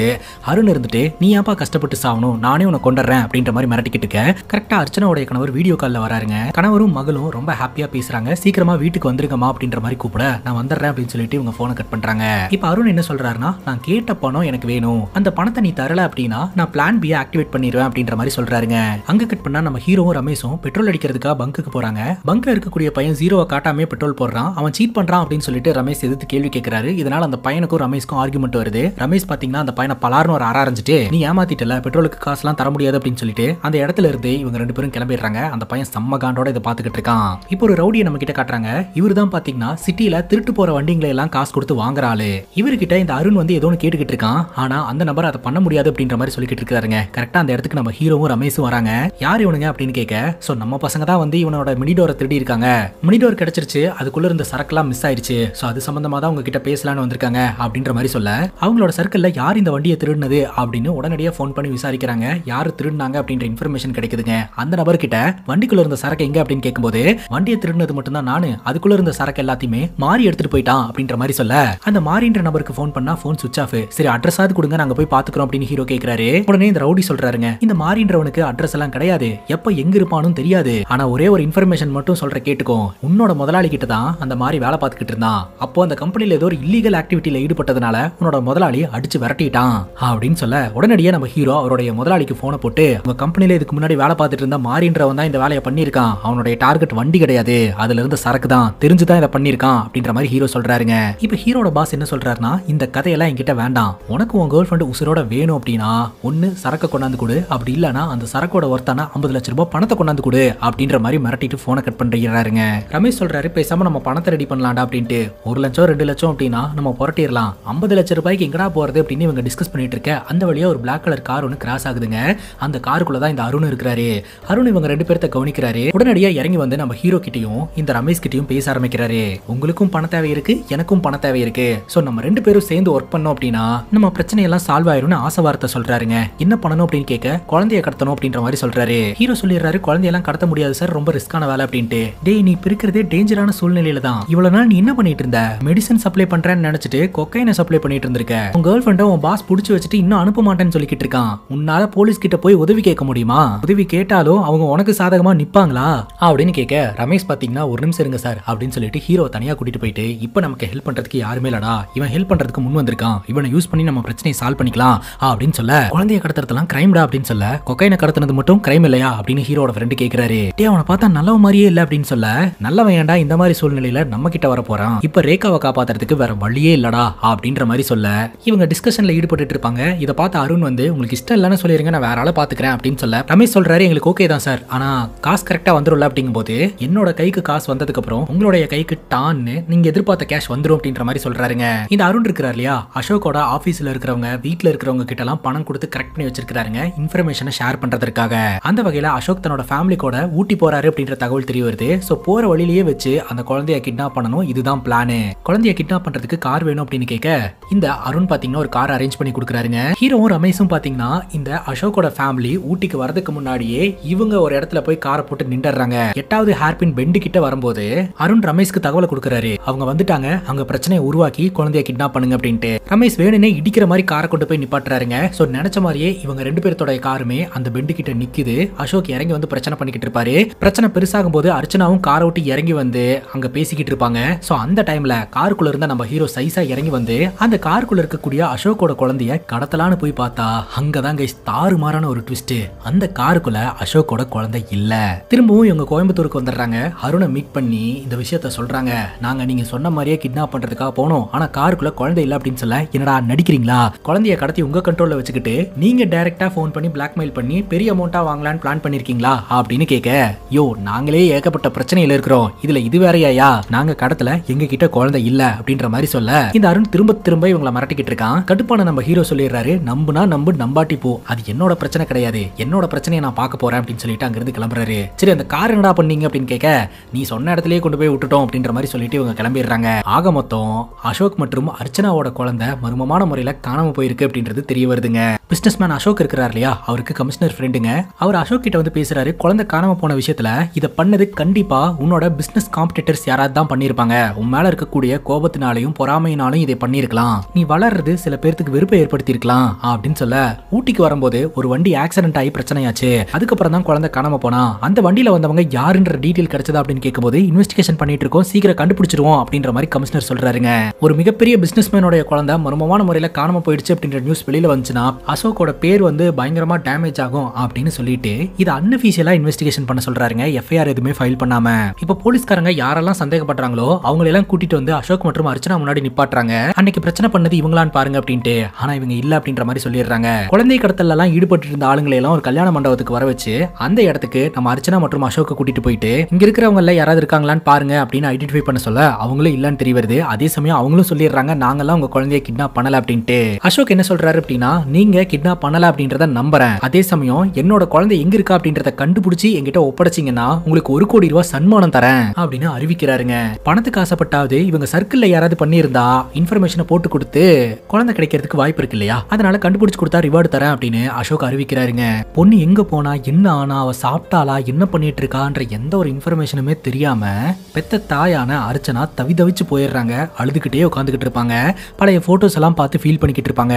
A: அருண் இருந்துட்டு, நீ ஏன்பா கஷ்டப்பட்டு சாவணும், நானே உன்னை கொண்டுறேன் அப்படின்ற மாதிரி மிரட்டிக்கிட்டு இருக்க. கரெக்டா அர்ச்சனாவுடைய கணவர் வீடியோ கால்ல வராருங்க. கணவரும் மகளும் ரொம்ப ஹாப்பியா பேசுறாங்க. சீக்கிரமா வீட்டுக்கு வந்துருங்கம்மா அப்படின்ற மாதிரி கூப்பிட, நான் வந்துடுறேன் அப்படின்னு சொல்லிட்டு இவங்க போனை கட் பண்றாங்க. இப்ப அருண் என்ன சொல்றாருன்னா, நான் கேட்ட பணம் எனக்கு வேணும், அந்த பணத்தை நீ தரல அப்படின்னா நான் பிளான் பி ஆக்டிவேட் பண்ணிடுவேன் அப்படின்ற மாதிரி சொல்றாருங்க. அங்க கட் பண்ணா நம்ம ஹீரோவும் ரமேஷும் பெட்ரோல் அடிக்கிறதுக்காக பங்குக்கு போறாங்க. பங்க்ல இருக்கக்கூடிய பையன் ஜீரோவை காட்டாமே பெட்ரோல் போடுறான், அவன் சீட் பண்றான் அப்படின்னு சொல்லிட்டு ரமேஷ் எதிர்த்து கேள்வி கேட்கிறாரு. இதனால அந்த பையனுக்கும் ரமேஷ்க்கும் ஆர்குமெண்ட் வருது. ரமேஷ் பாத்தீங்கன்னா அந்த பையனை பலார்னு ஒரு ஆரம்பிச்சுட்டு, நீ ஏமாத்திட்டல, பெட்ரோலுக்கு காசுலாம் தர முடியாது அப்படின்னு சொல்லிட்டு அந்த இடத்துல இருந்து இவங்க 2 பேரும் கிளம்பிடுறாங்க. அந்த பையன் செம்ம காண்டோட இதை பாத்துக்கிட்டு இருக்கான். இப்போ ஒரு ரவுடியை நம்ம கிட்ட காட்டுறாங்க. இவர் தான் பாத்தீங்கன்னா சிட்டில திருட்டு போற வண்டிங்களை எல்லாம் காசு கொடுத்து வாங்குற ஆளு. இவர்கிட்ட இந்த அருண் வந்து ஏதோ கேட்டுக்கிட்டு இருக்கான், ஆனா அந்த நபர் அதை பண்ண முடியாது அப்படின்ற மாதிரி சொல்லிக்கிட்டு இருக்காருங்க. கரெக்டா அந்த இடத்துக்கு நம்ம ஹீரோவும் ரமேஷும் வராங்க. யார் இவனுங்க அப்படின்னு கேட்க, சோ நம்ம பசங்க தான் வந்து இவனோட மினிடோரை திருடி இருக்காங்க, மினிடோர் கிடைச்சிருச்சு, அதுக்குள்ள இருந்த சரக்குலாம் மிஸ் ஆயிடுச்சு, சோ அது சம்பந்தமா தான் உங்ககிட்ட பேசலான்னு வந்திருக்காங்க அப்படின்ற மாதிரி சொல்ல, அவங்களோட சர்க்கிள்ல யார் இந்த வண்டியை திருடினது அப்படின்னு உடனடியா போன் பண்ணி விசாரிக்கிறாங்க. யாரு திருடினாங்க அப்படின்ற இன்ஃபர்மேஷன் கிடைக்குதுங்க. அந்த நபர்கிட்ட வண்டிக்குள்ள இருந்த சரக்கு எங்க அப்படின்னு கேட்கும்போது, வண்டியை திருடினது மட்டும் தான் நானு, அதுக்குள்ள இருந்த சரக்கு எல்லாத்தையுமே மாறி எடுத்துட்டு போயிட்டான் அப்படின்ற மாதிரி சொல்ல, அந்த மாறின்ற நபருக்கு போன் பண்ணா போன் சுவிட்ச் ஆஃப். சரி அட்ரஸ் ஆது கொடுங்க, நாங்க போய் பாத்துக்கிறோம் அப்படின்னு ஹீரோ கேக்குறாரு. உடனே இந்த ரவுடி சொல்றாருங்க, இந்த மாறின்றவனுக்கு அட்ரஸ் எல்லாம் கிடையாது, எப்ப எங்க இருப்பானும் தெரியாது, ஆனா ஒரே ஒரு இன்ஃபர்மேஷன் மட்டும் சொல்ற கேட்டுக்கோ, உன்னோட முதலாளி கிட்ட தான் அந்த மாதிரி வேலை பார்த்துக்கிட்டு இருந்தான், அப்போ அந்த கம்பெனில ஏதோ ஒரு இல்லீகல் ஆக்டிவிட்டியில ஈடுபட்டதுனால உன்னோட முதலாளி அடிச்சு விரட்டிட்டான் அப்படின்னு சொல்ல, உடனடியே நம்ம ஹீரோ அவருடைய முதலாளிக்கு போனை போட்டு, உங்க கம்பெனில இதுக்கு முன்னாடி வேலை பார்த்துட்டு இருந்தா மாறின்றவன் தான் இந்த வேலையை பண்ணிருக்கான், அவனுடைய டார்கெட் வண்டி கிடையாது, அதுல இருந்து சரக்கு தான், தெரிஞ்சுதான் இதை பண்ணிருக்கான் அப்படின்ற மாதிரி ஹீரோ சொல்றாருங்க. இப்ப ஹீரோட பாஸ் என்ன சொல்றாருன்னா, இந்த கதையெல்லாம் என்கிட்ட வேண்டாம், உனக்கு உன் கேர்ள் ஃப்ரெண்ட் உசுரோட வேணும் அப்படின்னா ஒன்னு சரக்கு கொண்டாந்து கொடு, அப்படி இல்லனா அந்த சரக்கோட ஒர்த்தான 50 லட்சம் ரூபாய் பணத்தை கொண்டாந்து கொடு அப்படின்ற மாதிரி மிரட்டிட்டு போனை கட் பண்றாருங்க. ரமேஷ் சொல்றாரு, பேசாம நம்ம பணத்தை ரெடி பண்ணலாம்டா அப்படின்ட்டு, 1 லட்சம் 2 லட்சம் அப்படின்னா நம்ம புரட்டிடலாம், 50 லட்சம் ரூபாய்க்கு எங்கடா போறது அப்படின்னு இவங்க டிஸ்கஸ் பண்ணிட்டு இருக்க. அந்த வழியா ஒரு பிளாக் கலர் கார் ஒன்று கிராஸ் ஆகுதுங்க. அந்த காருக்குள்ளதான் இந்த அருண் இருக்கிறாரு. அருண் இவங்க 2 பேர்த்த கவனிக்கிறாரு. உடனடியா இறங்கி வந்து நம்ம ஹீரோ கிட்டையும் இந்த ரமேஷ் கிட்டையும் பேச ஆரம்பிக்கிறாரு. உங்களுக்கும் பண தேவை இருக்கு, எனக்கும் பண தேவை இருக்கு, சோ நம்ம 2 பேரும் சேர்ந்து ஒர்க் பண்ணோம் அப்படின்னா நம்ம பிரச்சனை எல்லாம் சால்வ் ஆயிரும்னு ஆசை வார்த்தை சொல்றாருங்க. என்ன பண்ணணும் அப்படின்னு கேட்க, குழந்தைய கடத்தணும் அப்படின்ற மாதிரி சொல்றாரு. ஹீரோ சொல்லிடுறாரு, குழந்தையெல்லாம் கடத்த முடியாது சார், ரொம்ப ரிஸ்கான வேலை அப்படின்ட்டு. டேய் நீ பிரிக்கிறதே டேஞ்சரான சூழ்நிலையில தான், இவ்வளவு நாள் நீ என்ன பண்ணிட்டு இருந்த, மெடிசன் சப்ளை பண்றேன்னு நினைச்சிட்டு கொக்கைனை சப்ளை பண்ணிட்டு இருந்திருக்க, உன் கேர்ள் ஃப்ரெண்ட உன் பாஸ் புடிச்சு வச்சுட்டு இன்னும் அனுப்ப மாட்டேன்னு சொல்லிக்கிட்டு இருக்கான், உன்னால போலீஸ் கிட்ட போய் உதவி கேட்க முடியுமா, உதவி கேட்டாலும் அவங்க உனக்கு சாதகமா நிப்பாங்களா அப்படின்னு கேட்க, ரமேஷ் பாத்தீங்கன்னா ஒரு நிமிஷம் இருங்க சார் அப்படின்னு சொல்லிட்டு ஹீரோ தனியா கூட்டிட்டு போயிட்டு, இப்ப நமக்கு ஹெல்ப் பண்றதுக்கு யாருமே இல்லடா, இவன் ஹெல்ப் பண்றதுக்கு முன் வந்திருக்கான், இவனை யூஸ் பண்ணி நம்ம பிரச்சனையை சால்வ் பண்ணிக்கலாம் அப்படின்னு சொல்ல, குழந்தைய கடத்துறதெல்லாம் கிரைம்டா அப்படின்னு சொல்ல, கொக்கைனை கடத்துனது மட்டும் கிரைம் இல்லையா அப்படின்னு ஹீரோட ஃப்ரெண்ட் கேக்குறாரு. டே அவனை பார்த்தா நல்ல மாதிரியே இல்ல அப்படின்னு சொல்ல, சொல்ல, நல்லவன் ஏன்டா இந்த மாதிரி சூழ்நிலையில நம்ம கிட்ட வர போறான், இப்ப ரேகாவை காப்பாத்துறதுக்கு வேற வழியே இல்லடா அப்படின்ற மாதிரி சொல்ல, இவங்க டிஸ்கஷன்ல ஈடுபட்டு இருப்பாங்க. இதை பார்த்து அருண் வந்து உங்களுக்கு இஷ்டம் இல்லைன்னு சொல்லிருங்க, நான் வேற ஆளை பாத்துக்கிறேன் அப்படின்னு சொல்ல, ரமேஷ் சொல்றாரு எங்களுக்கு ஓகே தான் சார், ஆனா காசு கரெக்டா வந்துரும்ல அப்படிங்கும் போது, என்னோட கைக்கு காசு வந்ததுக்கு அப்புறம் உங்களுடைய கைக்கு டான்னு நீங்க எதிர்பார்த்த கேஷ் வந்துரும் அப்படின்ற மாதிரி சொல்றாருங்க. இந்த அருண் இருக்கிறார் இல்லையா, அசோக்கோட ஆபீஸ்ல இருக்கிறவங்க வீட்டுல இருக்கிறவங்க கிட்ட எல்லாம் பணம் கொடுத்து கரெக்ட் பண்ணி வச்சிருக்காருங்க இன்ஃபர்மேஷனை ஷேர் பண்றதுக்காக. அந்த வகையில அசோக் தன்னோட ஃபேமிலி கூட ஊட்டி போறாரு அப்படின்ற தகவல் தெரிய வருது. சோ போற வழியிலேயே வச்சு அந்த குழந்தைய கிட்னாப் பண்ணணும், இதுதான் பிளான். குழந்தைய கிட்னாப் பண்றதுக்கு கார் வேணும் அப்படின்னு கேட்க, இந்த அருண் பாத்தீங்கன்னா ஒரு கார் அரேஞ்ச் பண்ணி கொடுக்குறாருங்க. ஹீரோவும் ரமேஷும் பாத்தீங்கன்னா இந்த அசோக்கோட ஃபேமிலி ஊட்டிக்கு வரதுக்கு முன்னாடியே இவங்க ஒரு இடத்துல போய் காரை போட்டு நின்றுறாங்க. 8வது ஹேர்பின் பெண்டு கிட்ட வரும்போது அருண் ரமேஷ்க்கு தகவல் கொடுக்குறாரு, அவங்க வந்துட்டாங்க, அங்க பிரச்சனையை உருவாக்கி குழந்தைய கிட்னாப் பண்ணுங்க அப்படின்ட்டு. ரமேஷ் வேணுனே இடிக்கிற மாதிரி காரை கொண்டு போய் நிப்பாட்டுறாருங்க. சோ நினைச்ச மாதிரியே இவங்க 2 பேர்த்தோட காருமே அந்த பெண்டு கிட்ட நிக்குது. அசோக் இறங்கி வந்து பிரச்சனை பண்ணிக்கிட்டு இருப்பாரு. பிரச்சனை பெருசாகும் போது அர்ச்சனாவும் காரை விட்டு இறங்கி வந்து அங்க பேசிக்கிட்டு இருப்பாங்க. சோ அந்த டைம்ல காருக்குள்ள இருந்த நம்ம ஹீரோ சைஸா இறங்கி வந்து அந்த காருக்குள்ள இருக்கக்கூடிய அசோக்கோட குழந்தைய கடத்தலான்னு போய் பார்த்தா அங்கதான் கைஸ் தாறுமாறான ஒரு ட்விஸ்ட். அந்த காருக்குள்ள அசோக்கோட குழந்தை இல்ல. திரும்பவும் இவங்க கோயம்புத்தூருக்கு வந்துடுறாங்க. அருணை மீட் பண்ணி இந்த விஷயத்த சொல்றாங்க, நாங்க நீங்க சொன்ன மாதிரியே கிட்னாப் பண்றதுக்காக போனோம், ஆனா காருக்குள்ள குழந்தை இல்ல அப்படின்னு சொல்ல, என்னடா நடிக்கிறீங்களா, குழந்தைய கடத்தி உங்க கண்ட்ரோல்ல வச்சுக்கிட்டு நீங்க டைரக்டா போன் பண்ணி பிளாக்மெயில் பண்ணி பெரிய அமௌண்டா வாங்கலான்னு பிளான் பண்ணிருக்கீங்களா அப்படின்னு கேட்க, யோ நாங்களே ஏகப்பட்ட பிரச்சனையில இருக்கிறோம், இதுல இது வேறையா, நாங்க கடத்தல, எங்க கிட்ட குழந்தை இல்ல அப்படின்ற மாதிரி சொல்ல, இந்த அருண் திரும்ப திரும்ப இவங்களை மிரட்டிக்கிட்டு இருக்கான். கடுப்பான நம்ம ஹீரோ சொல்லிடுறாரு, நம்புனா நம்பு, நம்பாட்டி போ, அது என்னோட பிரச்சனை கிடையாது, என்னோட பிரச்சனையை நான் பார்க்க போறேன் அப்படின்னு சொல்லிட்டு அங்கிருந்து கிளம்புறாரு. சரி அந்த கார் என்னடா பண்ணீங்க அப்படின்னு கேட்க, நீ சொன்ன இடத்துலயே கொண்டு போய் விட்டுட்டோம் அப்படின்ற மாதிரி சொல்லிட்டு இவங்க கிளம்பிடுறாங்க. ஆக மொத்தம் அசோக் மற்றும் அர்ச்சனாவோட குழந்தை மர்மமான முறையில காணாம போயிருக்கு அப்படின்றது தெரிய வருதுங்க. பிசினஸ் மேன் அசோக் இருக்கிறார் இல்லையா, அவருக்கு கமிஷனர் ஃப்ரெண்டுங்க. அவர் அசோக் கிட்ட வந்து பேசுறாரு, குழந்தை காணாம போன விஷயத்துல இதை பண்ணது கண்டிப்பா உன்னோட பிசினஸ் காம்படிட்டர்ஸ் யாராவது தான் பண்ணிருப்பாங்க, உன் மேல இருக்கக்கூடிய கோபத்தினாலையும் பொறாமையினாலும் இதை பண்ணிருக்கலாம், நீ வளர்றது சில பேருக்கு வெறுப்பை ஏற்படுத்தி இருக்கலாம் அப்படின்னு சொல்ல, ஊட்டிக்கு வரும்போது ஒரு வண்டி ஆக்சிடென்ட் ஆகி பிரச்சனையாச்சு, அதுக்கப்புறம் தான் குழந்தை காணாம போனா, அந்த வண்டியில வந்தவங்க யாருன்ற டீடைல் கிடைச்சதா அப்படின்னு கேட்கும்போது, இன்வெஸ்டிகேஷன் பண்ணிட்டு இருக்கோம், சீக்கிரம் கண்டுபிடிச்சிருவோம் அப்படின்ற மாதிரி கமிஷனர் சொல்றாருங்க. ஒரு மிகப்பெரிய பிசினஸ் மேனோட குழந்தை மர்மமான முறையில காணாம போயிடுச்சு அப்படின்ற நியூஸ் வெளியில வந்துச்சுன்னா அசோக்கோட பேர் வந்து பயங்கரமா டேமேஜ் ஆகும் அப்படின்னு சொல்லிட்டு இதை அன்அஃபிஷியலா இன்வெஸ்டிகேஷன் பண்ண சொல்றாருங்க. எஃப்ஐஆர் எதுவுமே ஃபைல் பண்ணாம. இப்ப போலீஸ்காரங்க யாரெல்லாம் சந்தேகப்படுறாங்களோ அவங்க எல்லாம் கூட்டிட்டு வந்து அசோக் மற்றும் அர்ச்சனா முன்னாடி நிப்பாட்டுறாங்க. அன்னைக்கு பிரச்சனை பண்ணது இவங்களான்னு பாருங்க அப்படின்ட்டு. ஆனா இவங்க இல்ல அப்படின்ற மாதிரி சொல்லிடுறாங்க. குழந்தை கடத்தல எல்லாம் ஈடுபட்டு இருந்த ஆளுங்களை எல்லாம் ஒரு கல்யாண மண்டபத்துக்கு வர வச்சு அந்த இடத்துக்கு நம்ம அர்ச்சனா மற்றும் அசோக்க கூட்டிட்டு போயிட்டு இங்க இருக்கிறவங்க எல்லாம் யாராவது இருக்காங்களான்னு பாருங்க அப்படின்னு ஐடென்டிஃபை பண்ண சொல்ல, அவங்களும் இல்லன்னு தெரிய வருது. அதே சமயம் அவங்களும் சொல்லிடுறாங்க, நாங்கெல்லாம் உங்க குழந்தைய கிட்னாப் பண்ணல அப்படின்ட்டு. அசோக் என்ன சொல்றாரு அப்படின்னா, நீங்க கிட்னாப் பண்ணல அப்படின்றத நம்புறேன், அதே சமயம் என்னோட குழந்தை எங்க இருக்கா அப்படின்றத கண்டுபிடிச்சு என்கிட்ட ஒப்படைச்சிங்கன்னா உங்களுக்கு 1 கோடி ரூபாய் சன்மானம் தரேன் அப்படின்னு அறிவிக்கிறாருங்க. பணத்துக்கு ஆசைப்பட்டாவது இவங்க சர்க்கிள்ல யாராவது பண்ணியிருந்தா இன்ஃபர்மேஷனை போட்டு கொடுத்து குழந்தை கிடைக்கிறதுக்கு வாய்ப்பு இருக்கு இல்லையா, அதனால கண்டுபிடிச்சு கொடுத்தா ரிவார்டு தரேன் அப்படின்னு அசோக் அறிவிக்கிறாருங்க. பொண்ணு எங்க போனா, என்ன ஆனா, அவ சாப்பிட்டாளா, என்ன பண்ணிட்டு இருக்கான்ற எந்த ஒரு இன்ஃபர்மேஷனுமே தெரியாம பெத்த தாயான அர்ச்சனா தவிதவிச்சு போயிடுறாங்க. அழுதுகிட்டே உட்காந்துக்கிட்டு இருப்பாங்க. பழைய போட்டோஸ் எல்லாம் பார்த்து ஃபீல் பண்ணிக்கிட்டு இருப்பாங்க.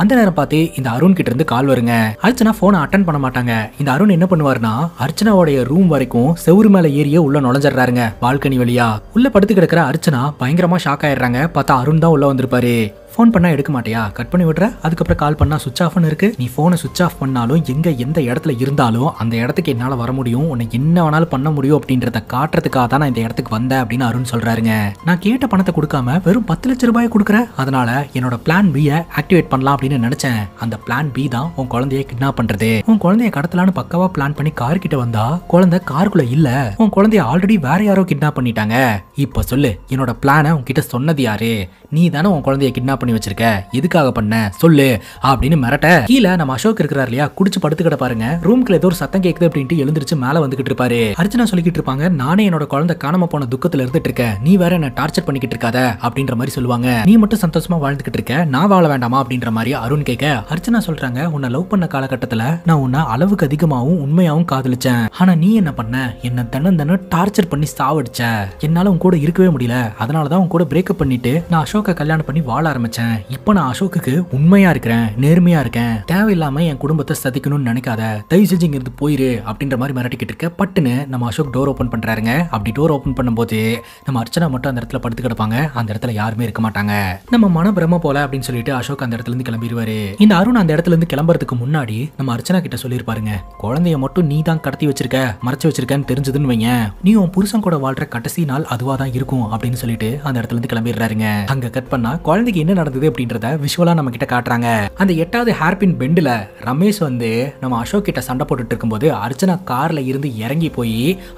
A: அந்த நேரம் பார்த்து இந்த அருண் கிட்ட இருந்து கால் வருங்க. அர்ச்சனா போனை அட்டன் பண்ண மாட்டாங்க. இந்த அருண் என்ன பண்ணுவாருன்னா, அர்ச்சனாவோட ரூம் வரைக்கும் செவுரு மேல ஏறிய உள்ள நுழைஞ்சிடறாருங்க பால்கனி வழியா. உள்ள படுத்து கிடக்கிற அர்ச்சனா பயங்கரமா ஷாக் ஆயிடுறாங்க. பார்த்தா அருண் தான் உள்ள வந்திருப்பாரு. ஃபோன் பண்ணா எடுக்க மாட்டியா, கட் பண்ணி விடுற, அதுக்கப்புறம் கால் பண்ணா சுவிச் ஆஃப்னு இருக்கு, நீ போனை சுவிச் ஆஃப் பண்ணாலும் எந்த இடத்துல இருந்தாலும் அந்த இடத்துக்கு என்னால வர முடியும், உன்னை என்ன வேணாலும் பண்ண முடியும் அப்படின்றத காட்டுறதுக்காக தான் நான் இந்த இடத்துக்கு வந்தேன் அப்படின்னு அருண் சொல்றாருங்க. நான் கேட்ட பணத்தை கொடுக்காம வெறும் 10 லட்சம் ரூபாய் கொடுக்குற, அதனால என்னோட பிளான் பி ஆக்டிவேட் பண்ணலாம் அப்படின்னு நினைச்சேன். அந்த பிளான் பி தான் உன் குழந்தைய கிட்னாப் பண்றது. உன் குழந்தைய கடத்தலான்னு பக்காவா பிளான் பண்ணி கார் கிட்ட வந்தா குழந்தை காருக்குள்ள இல்ல, உன் குழந்தைய ஆல்ரெடி வேற யாரோ கிட்னாப் பண்ணிட்டாங்க. இப்ப சொல்லு, என்னோட பிளானை உன்கிட்ட சொன்னது யாரு, நீ தானே உன் குழந்தைய கிட்னாப் பண்ணி வச்சிருக்க, எதுக்காக பண்ண சொல்லு அப்படின்னு மிரட்ட, கீழே நம்ம அசோக் இருக்கிறார் இல்லையா, குடிச்சு படுத்துக்கிட பாருங்க. ரூம்குள்ள ஏதோ ஒரு சத்தம் கேக்குது அப்படின்ட்டு எழுந்திருச்சு மேல வந்துகிட்டு இருப்பாரு. அர்ச்சனா சொல்லிக்கிட்டு இருப்பாங்க, நானே என்னோட குழந்தை காணாம போன துக்கத்துல இருந்துட்டு இருக்கேன், நீ வேற என்ன டார்ச்சர் பண்ணிக்கிட்டு இருக்காத அப்படின்ற மாதிரி சொல்லுவாங்க. நீ மட்டும் சந்தோஷமா வாழ்ந்துகிட்டு இருக்க, நான் வாழ வேண்டாமா அப்படின்ற மாதிரி அருண் கேட்க, அர்ச்சனா சொல்றாங்க, உன்னை லவ் பண்ண காலகட்டத்துல நான் உன்னை அளவுக்கு அதிகமாவும் உண்மையாவும் காதலிச்சேன், ஆனா நீ என்ன பண்ண, என்ன தினம் டார்ச்சர் பண்ணி சாவடிச்ச, என்னால உன் கூட இருக்கவே முடியல, அதனாலதான் உன் கூட பிரேக்கப் பண்ணிட்டு நான் அசோக்க கல்யாணம் பண்ணி வாழ ஆரம்பிச்சேன். ஆரம்பிச்சேன். இப்போ நான் அசோக்குக்கு உண்மையா இருக்கிறேன், நேர்மையா இருக்கேன், தேவையில்லாம என் குடும்பத்தை சதிக்கணும்னு நினைக்காத, தயவு செஞ்சு இங்கிருந்து போயிரு அப்படின்ற மாதிரி மிரட்டிக்கிட்டு இருக்க. பட்டுன்னு நம்ம அசோக் டோர் ஓபன் பண்றாருங்க. அப்படி டோர் ஓபன் பண்ணும்போது நம்ம அர்ச்சனா மட்டும் அந்த இடத்துல படுத்து கிடப்பாங்க. அந்த இடத்துல யாருமே இருக்க மாட்டாங்க. நம்ம மனப்பிரம போல அப்படின்னு சொல்லிட்டு அசோக் அந்த இடத்துல இருந்து கிளம்பிடுவாரு. இந்த அருண் அந்த இடத்துல இருந்து கிளம்புறதுக்கு முன்னாடி நம்ம அர்ச்சனா கிட்ட சொல்லிருப்பாருங்க, குழந்தைய மட்டும் நீ தான் கடத்தி வச்சிருக்க, மறைச்சு வச்சிருக்கன்னு தெரிஞ்சதுன்னு வைங்க, நீ உன் புருஷன் கூட வாழ்ற கடைசி நாள் அதுவா தான் இருக்கும் அப்படின்னு சொல்லிட்டு அந்த இடத்துல இருந்து கிளம்பிடுறாருங்க. அங்க கட் பண்ணா குழந்தைக்கு என்ன நடந்தது அப்படின்றத விஷுவலா நம்ம கிட்ட காட்டுறாங்க. அந்த 8வது ஹேர்பின் பெண்டுல ரமேஷ் வந்து நம்ம அசோக் கிட்ட சண்டை போட்டுட்டு இருக்கும்போது அர்ச்சனா கார்ல இருந்து இறங்கி போய்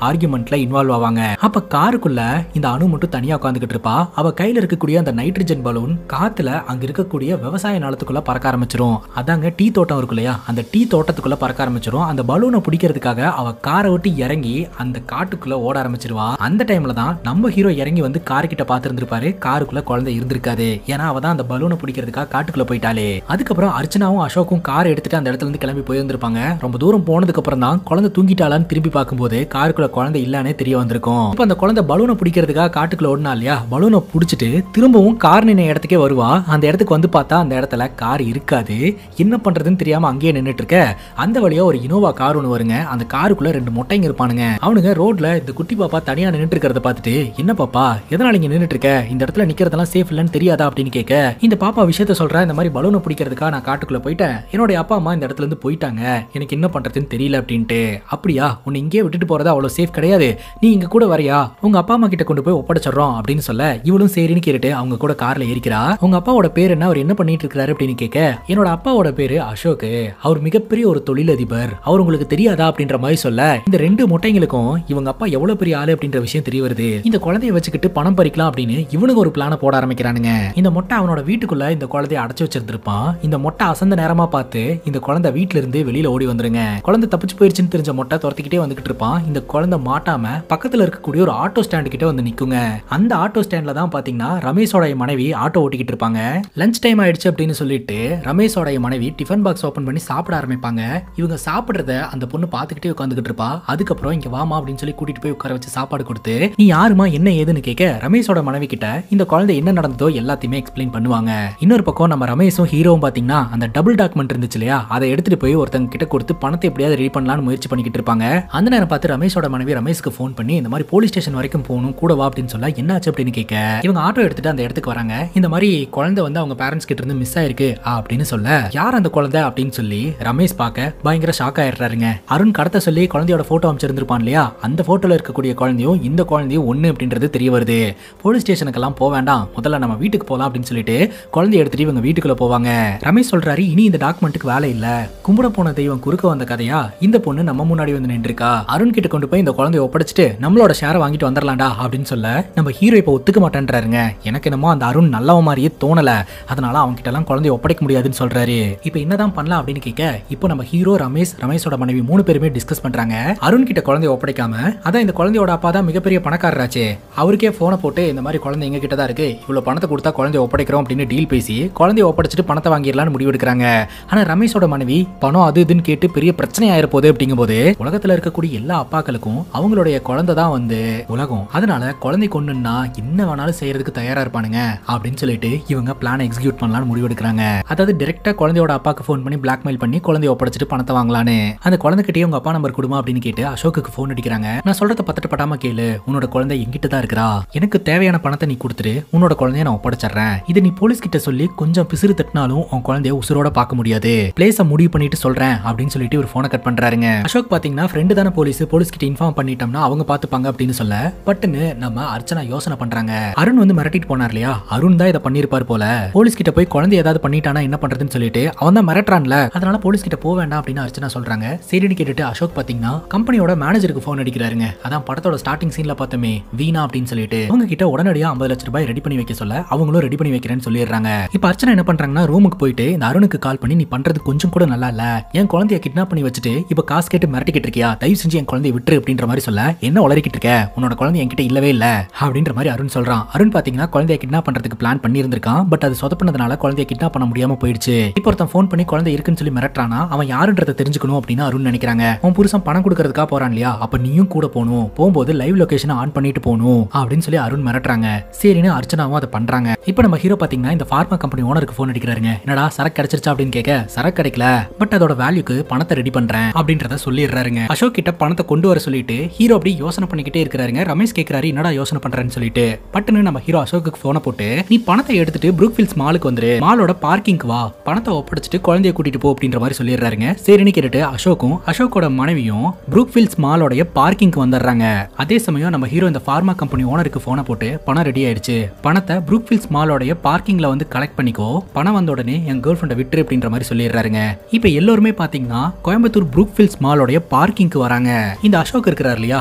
A: ஆர்குமெண்ட்ல இன்வால்வ் ஆவாங்க. அப்ப காருக்குள்ள இந்த அணு மட்டும் தனியா உட்காந்துக்கிட்டு இருப்பா. அவ கையில இருக்கக்கூடிய அந்த நைட்ரஜன் பலூன் காத்துல அங்க இருக்கக்கூடிய விவசாய நிலத்துக்குள்ள பறக்க ஆரம்பிச்சிரும். அதாங்க டீ தோட்டம் இருக்கு இல்லையா, அந்த டீ தோட்டத்துக்குள்ள பறக்க ஆரம்பிச்சிரும். அந்த பலூனை பிடிக்கிறதுக்காக அவ காரை விட்டு இறங்கி அந்த காட்டுக்குள்ள ஓட ஆரம்பிச்சிருவா. அந்த டைம்ல தான் நம்ம ஹீரோ இறங்கி வந்து கார் கிட்ட பாத்துருந்துருப்பாரு. காருக்குள்ள குழந்தை இருந்திருக்காது. ஏன்னா அவ தான் அந்த பலூனை பிடிக்கிறதுக்காக காட்டுக்குள்ள போயிட்டாலே. அதுக்கப்புறம் அர்ச்சனாவும் அசோக்கும் கார் எடுத்துட்டு அந்த இடத்துல இருந்து கிளம்பி போயிருந்திருப்பாங்க. ரொம்ப தூரம் போனதுக்கு அப்புறம் தான் குழந்தை தூங்கிட்டாளான்னு திரும்பி பார்க்கும்போது காருக்குள்ள குழந்தை இல்லன்னே தெரிய வந்திருக்கும். இப்ப அந்த குழந்தை பலூனை பிடிக்கிறதுக்காக காட்டுக்குள்ள ஓடினா இல்லையா, பலூனை பிடிச்சிட்டு திரும்பவும் கார் நின்ன இடத்துக்கே வருவா. அந்த இடத்துக்கு வந்து பார்த்தா அந்த இடத்துல கார் இருக்காது. என்ன பண்றதுன்னு தெரியாம அங்கேயே நின்னுட்டு இருக்க. அந்த வழியா ஒரு இனோவா கார் ஒன்று வருங்க. அந்த காருக்குள்ள 2 மொட்டைங்க இருப்பானுங்க. அவனுங்க ரோட்ல இந்த குட்டி பாப்பா தனியா நின்னுட்டு இருக்கிறத பார்த்துட்டு, என்ன பாப்பா எதனால இங்க நின்னுட்டு இருக்க, இந்த இடத்துல நிக்கிறதெல்லாம் சேஃப் இல்லன்னு தெரியாதா அப்படின்னு கேட்க, இந்த பாப்பா விஷயத்த சொல்ற, இந்த மாதிரி பலூனை பிடிக்கிறதுக்காக நான் காட்டுக்குள்ள போயிட்டேன், என்னோட அப்பா அம்மா இந்த இடத்துல இருந்து போயிட்டாங்க, எனக்கு என்ன பண்றதுன்னு தெரியல அப்படின்ட்டு. அப்படியா, உன்னை இங்கே விட்டுட்டு போறது அவ்வளவு சேஃப் கிடையாது, நீ இங்க கூட வரையா, உங்க அப்பா அம்மா கிட்ட கொண்டு போய் ஒப்படைச்சிடறோம் அப்படின்னு சொல்ல, இவளும் சரின்னு கேட்டுட்டு அவங்க கூட கார்ல ஏறிக்கிறா. உங்க அப்பாவோட பேர் என்ன, அவர் என்ன பண்ணிட்டு இருக்காரு அப்படின்னு கேட்க, என்னோட அப்பாவோட பேரு அசோக், அவர் மிகப்பெரிய ஒரு தொழிலதிபர், அவர் உங்களுக்கு தெரியாதா அப்படின்ற மாதிரி சொல்ல, இந்த 2 மொட்டைங்களுக்கும் இவங்க அப்பா எவ்வளவு பெரிய ஆளு அப்படின்ற விஷயம் தெரிய வருது. இந்த குழந்தைய வச்சுக்கிட்டு பணம் பறிக்கலாம் அப்படின்னு இவனுக்கு ஒரு பிளான போட ஆரம்பிக்கிறானுங்க. இந்த மொட்டை அவனோட வீட்டுக்குள்ள இந்த குழந்தைய அடைச்சு வச்சிருந்திருப்பான். இந்த மொட்டை அசந்த நேரமா பார்த்து இந்த குழந்தை வீட்டுல இருந்து வெளியில ஓடி வந்துருங்க. குழந்தை தப்பிச்சு போயிருச்சுன்னு தெரிஞ்ச மொட்டை துரத்திக்கிட்டே வந்துகிட்டு இருப்பான். இந்த குழந்தை மாட்டாம பக்கத்துல இருக்கக்கூடிய ஒரு ஆட்டோ ஸ்டாண்ட் கிட்ட வந்து நிக்குங்க. அந்த ஆட்டோ ஸ்டாண்ட்ல தான் பாத்தீங்கன்னா ரமேஷோட மனைவி ஆட்டோ ஓட்டிக்கிட்டு இருப்பாங்க. லஞ்ச் டைம் ஆயிடுச்சு அப்படின்னு சொல்லிட்டு ரமேஷோட மனைவி டிஃபன் பாக்ஸ் ஓபன் பண்ணி சாப்பிட ஆரம்பிப்பாங்க. இவங்க சாப்பிடுறத அந்த பொண்ணு பாத்துக்கிட்டே உட்காந்துக்கிட்டு இருப்பா. அதுக்கப்புறம் இங்க வாமா அப்படின்னு சொல்லி கூட்டிட்டு போய் உட்கார வச்சு சாப்பாடு கொடுத்து, நீ யாருமா என்ன ஏதுன்னு கேட்க, ரமேஷோட மனைவி கிட்ட இந்த குழந்தை என்ன நடந்ததோ எல்லாத்தையுமே எக்ஸ்பிளைன் பண்ணுவாங்க. இன்னொரு பக்கம் நம்ம ரமேஷும் ஹீரோவும் பாத்தீங்கன்னா அந்த டபுள் டாக்குமெண்ட் இருந்துச்சு இல்லையா, அதை எடுத்துட்டு போய் ஒருத்தங்க கிட்ட கொடுத்து பணத்தை எப்படியாவது ரெடி பண்ணலாம்னு முயற்சி பண்ணிக்கிட்டு இருப்பாங்க. அந்த நேரம் பார்த்து ரமேஷோட மனைவி ரமேஷ்க்கு ஃபோன் பண்ணி இந்த மாதிரி போலீஸ் ஸ்டேஷன் வரைக்கும் போகணும் கூட வா அப்படின்னு சொல்ல, என்ன ஆச்சு அப்படின்னு கேட்க, இவங்க ஆட்டோ எடுத்துட்டு அந்த இடத்துக்கு வராங்க. இந்த மாதிரி குழந்தை வந்து அவங்க பேரண்ட்ஸ் கிட்ட இருந்து மிஸ் ஆயிருக்கு அப்படின்னு சொல்ல, யார் அந்த குழந்தை அப்படின்னு சொல்லி ரமேஷ் பார்க்க பயங்கர ஷாக் ஆயிடுறாருங்க. அருண் கடத்த சொல்லி குழந்தையோட போட்டோ அமைச்சிருந்திருப்பான் இல்லையா, அந்த போட்டோல இருக்கக்கூடிய குழந்தையும் இந்த குழந்தையும் ஒண்ணு அப்படின்றது தெரிய வருது. போலீஸ் ஸ்டேஷனுக்கெல்லாம் போக வேண்டாம், முதல்ல நம்ம வீட்டுக்கு போலாம் அப்படின்னு சொல்லிட்டு குழந்தைய எடுத்துட்டு இவங்க வீட்டுக்குள்ள போவாங்க. ரமேஷ் சொல்றாரு, இனி இந்த டாக்குமெண்ட்டுக்கு வேலை இல்ல, கும்பிட போன தெய்வம் குறுக்க வந்த கதையா, இந்த பொண்ணு நம்ம முன்னாடி வந்து நின்றுக்கா, அருண் கிட்ட கொண்டு போய் இந்த குழந்தைய ஒப்படைச்சிட்டு நம்மளோட ஷேரை வாங்கிட்டு வந்துடலாம்டா அப்படின்னு சொல்ல, நம்ம ஹீரோ இப்ப ஒத்துக்க மாட்டேன்றாருங்க. எனக்கு என்னமோ அந்த அருண் நல்லவ மாதிரியே தோணல, அதனால அவங்க கிட்ட எல்லாம் குழந்தைய ஒப்படைக்க முடியாதுன்னு சொல்றாரு. இப்ப என்னதான் பண்ணலாம் அப்படின்னு கேட்க, இப்போ நம்ம ஹீரோ ரமேஷோட மனைவி 3 பேருமே டிஸ்கஸ் பண்றாங்க. அருண் கிட்ட குழந்தைய ஒப்படைக்காம, அதான் இந்த குழந்தையோட அப்பா தான் மிகப்பெரிய பணக்காரராச்சே, அவருக்கே போனை போட்டு இந்த மாதிரி குழந்தை எங்க கிட்ட தான் இருக்கு, இவ்வளவு பணத்தை கொடுத்தா குழந்தைய ஒப்படைக்கிறோம் அப்படின்னு டீல் பேசி குழந்தைய ஒப்படைச்சிட்டு பணத்தை வாங்கிடலாம்னு முடிவு எடுக்கிறாங்க. ஆனா ரமேஷோட மனைவி பணம் அது இதுன்னு கேட்டு பெரிய பிரச்சனை ஆயிர போகுது. அப்படிங்கும்போது உலகத்துல இருக்கக்கூடிய எல்லா அப்பாக்களுக்கும் அவங்களுடைய குழந்தை தான் வந்து உலகம், அதனால குழந்தை கொண்டுன்னா என்ன வேணாலும் செய்யறதுக்கு தயாரா இருப்பானுங்க அப்படின்னு சொல்லிட்டு இவங்க பிளான் எக்ஸிக்யூட் பண்ணலாம்னு முடிவு எடுக்கிறாங்க. அதாவது டைரக்டா குழந்தையோட அப்பாக்கு ஃபோன் பண்ணி பிளாக்மெயில் பண்ணி குழந்தைய ஒப்படைச்சிட்டு பணத்தை வாங்கலான்னு. அந்த குழந்தைகிட்டே உங்க அப்பா நம்பர் கொடுமா அப்படின்னு கேட்டு அசோக்குக்கு ஃபோன் அடிக்கிறாங்க. நான் சொல்றத பத்தட்டு பட்டாம கேளு, உன்னோட குழந்தை எங்கிட்ட தான் இருக்கிறா, எனக்கு தேவையான பணத்தை நீ கொடுத்துட்டு உன்னோட குழந்தைய நான் ஒப்படைச்சிடுறேன், இது நீ போலீஸ் கிட்ட சொல்லி கொஞ்சம் பிசிறு தட்டினாலும் உன் குழந்தைய உசுரோட பார்க்க முடியாது, பிளேஸ முடிவு பண்ணிட்டு சொல்றேன் அப்படின்னு சொல்லிட்டு ஒரு போனை கட் பண்றாருங்க. அசோக் பாத்தீங்கன்னா ஃப்ரெண்டு தானே போலீஸ் கிட்ட இன்ஃபார்ம் பண்ணிட்டோம்னா அவங்க பாத்துப்பாங்க அப்படின்னு சொல்ல, பட்டுன்னு நம்ம அர்ச்சனா யோசனை பண்றாங்க. அருண் வந்து மிரட்டிட்டு போனார் இல்லையா, அருண் தான் இதை பண்ணிருப்பார் போல, போலீஸ் கிட்ட போய் குழந்தை ஏதாவது பண்ணிட்டானா என்ன பண்றதுன்னு சொல்லிட்டு அவன் தான் மிரட்டுறான்ல, அதனால போலீஸ் கிட்ட போக வேண்டாம் அப்படின்னு அர்ச்சனா சொல்றாங்க. சரின்னு கேட்டுட்டு அசோக் பாத்தீங்கன்னா கம்பெனியோட மேனேஜருக்கு போன் அடிக்கிறாருங்க. அதான் படத்தோட ஸ்டார்டிங் சீன்ல பார்த்தோமே வீணா அப்படின்னு சொல்லிட்டு அவங்க கிட்ட உடனடியா 50 லட்சம் ரூபாய் ரெடி பண்ணி வைக்க சொல்ல, அவங்களும் ரெடி பண்ணி வைக்கிறேன்னு சொல்லிடுறாங்க. இப்ப அர்ச்சனா என்ன பண்றாங்கன்னா ரூமுக்கு போயிட்டு இந்த அருணுக்கு கால் பண்ணி, நீ பண்றது கொஞ்சம் கூட நல்லா இல்ல, என் குழந்தைய கிட்னாப் பண்ணி வச்சுட்டு இப்ப காசு கேட்டு மிரட்டிக்கிட்டு இருக்கியா, தயவு செஞ்சு என் குழந்தைய விட்டுரு அப்படின்ற மாதிரி சொல்ல, என்ன உளறிக்கிட்டு இருக்க, உன்னோட குழந்தை என்கிட்ட இல்லவே இல்ல அப்படின்ற மாதிரி அருண் சொல்றான். அருண் பாத்தீங்கன்னா குழந்தைய கிட்னாப் பண்றதுக்கு பிளான் பண்ணி இருந்திருக்கான். பட் அது சொதப்பினதுனால குழந்தைய கிட்னாப் பண்ண முடியாம போயிடுச்சு. இப்போ ஒருத்தன் போன் பண்ணி குழந்தை இருக்குன்னு சொல்லி மிரட்டுறானா, அவன் யாருன்றதை தெரிஞ்சுக்கணும் அப்படின்னு அருண் நினைக்கிறாங்க. உன் புருஷன் பணம் கொடுக்கறதுக்காக போறான் இல்லையா, அப்ப நீயும் கூட போகணும், போகும்போது லைவ் லொகேஷன் ஆன் பண்ணிட்டு போகணும் அப்படின்னு சொல்லி அருண் மிரட்டுறாங்க. சரின்னு அர்ச்சனாவும் அதை பண்றாங்க. இப்போ நம்ம ஹீரோ பாத்தீங்கன்னா இந்த ஃபார்மா கம்பெனி ஓனருக்கு போன் அடிக்கிறாருங்க. என்னடா சரக்கு கிடைச்சிருச்சா அப்படின்னு கேட்க, சரக்கு கிடைக்கல, பட் அதோட வேல்யூக்கு பணத்தை ரெடி பண்றேன் அப்படின்றத சொல்லிடுறாருங்க. அசோக் கிட்ட பணத்தை கொண்டு வர சொல்லிட்டு ஹீரோ அப்படி யோசனை பண்ணிக்கிட்டே இருக்கிறாருங்க. ரமேஷ் கேட்கிறாரு என்னடா யோசனை பண்றேன்னு சொல்லிட்டு. பட்டுன்னு நம்ம ஹீரோ அசோக்கு போனை போட்டு, நீ பணத்தை எடுத்துட்டு ப்ரூக்ஃபீல்ட்ஸ் மாலுக்கு வந்துரு, மாலோட பார்க்கிங்க்கு வா, பணத்தை ஒப்படைச்சிட்டு குழந்தைய கூட்டிட்டு போ அப்படின்ற மாதிரி சொல்லிடுறாருங்க. சரின்னு கேட்டுட்டு அசோக்கும் அசோக்கோட மனைவியும் ப்ரூக்ஃபீல்ட்ஸ் மாலோட பார்க்கிங்க்கு வந்துடுறாங்க. அதே சமயம் நம்ம ஹீரோ இந்த ஃபார்மா கம்பெனி ஓனருக்கு போனை போட்டு, பணம் ரெடி ஆயிடுச்சு, பணத்தை ப்ரூக்ஃபீல்ட்ஸ் மாலோட பார்க்கிங்ல வந்து கலெக்ட் பண்ணிக்கோ, பணம் வந்த உடனே என் கேர்ள் ஃப்ரெண்டை விட்டுரு அப்படின்ற மாதிரி சொல்லிடுறாருங்க. இப்ப எல்லாருமே பாத்தீங்கன்னா கோயம்புத்தூர் ப்ரூக்ஃபீல்ட்ஸ் மாலோட பார்க்கிங்க்கு வராங்க. இந்த அசோக் இருக்கிறார் இல்லையா,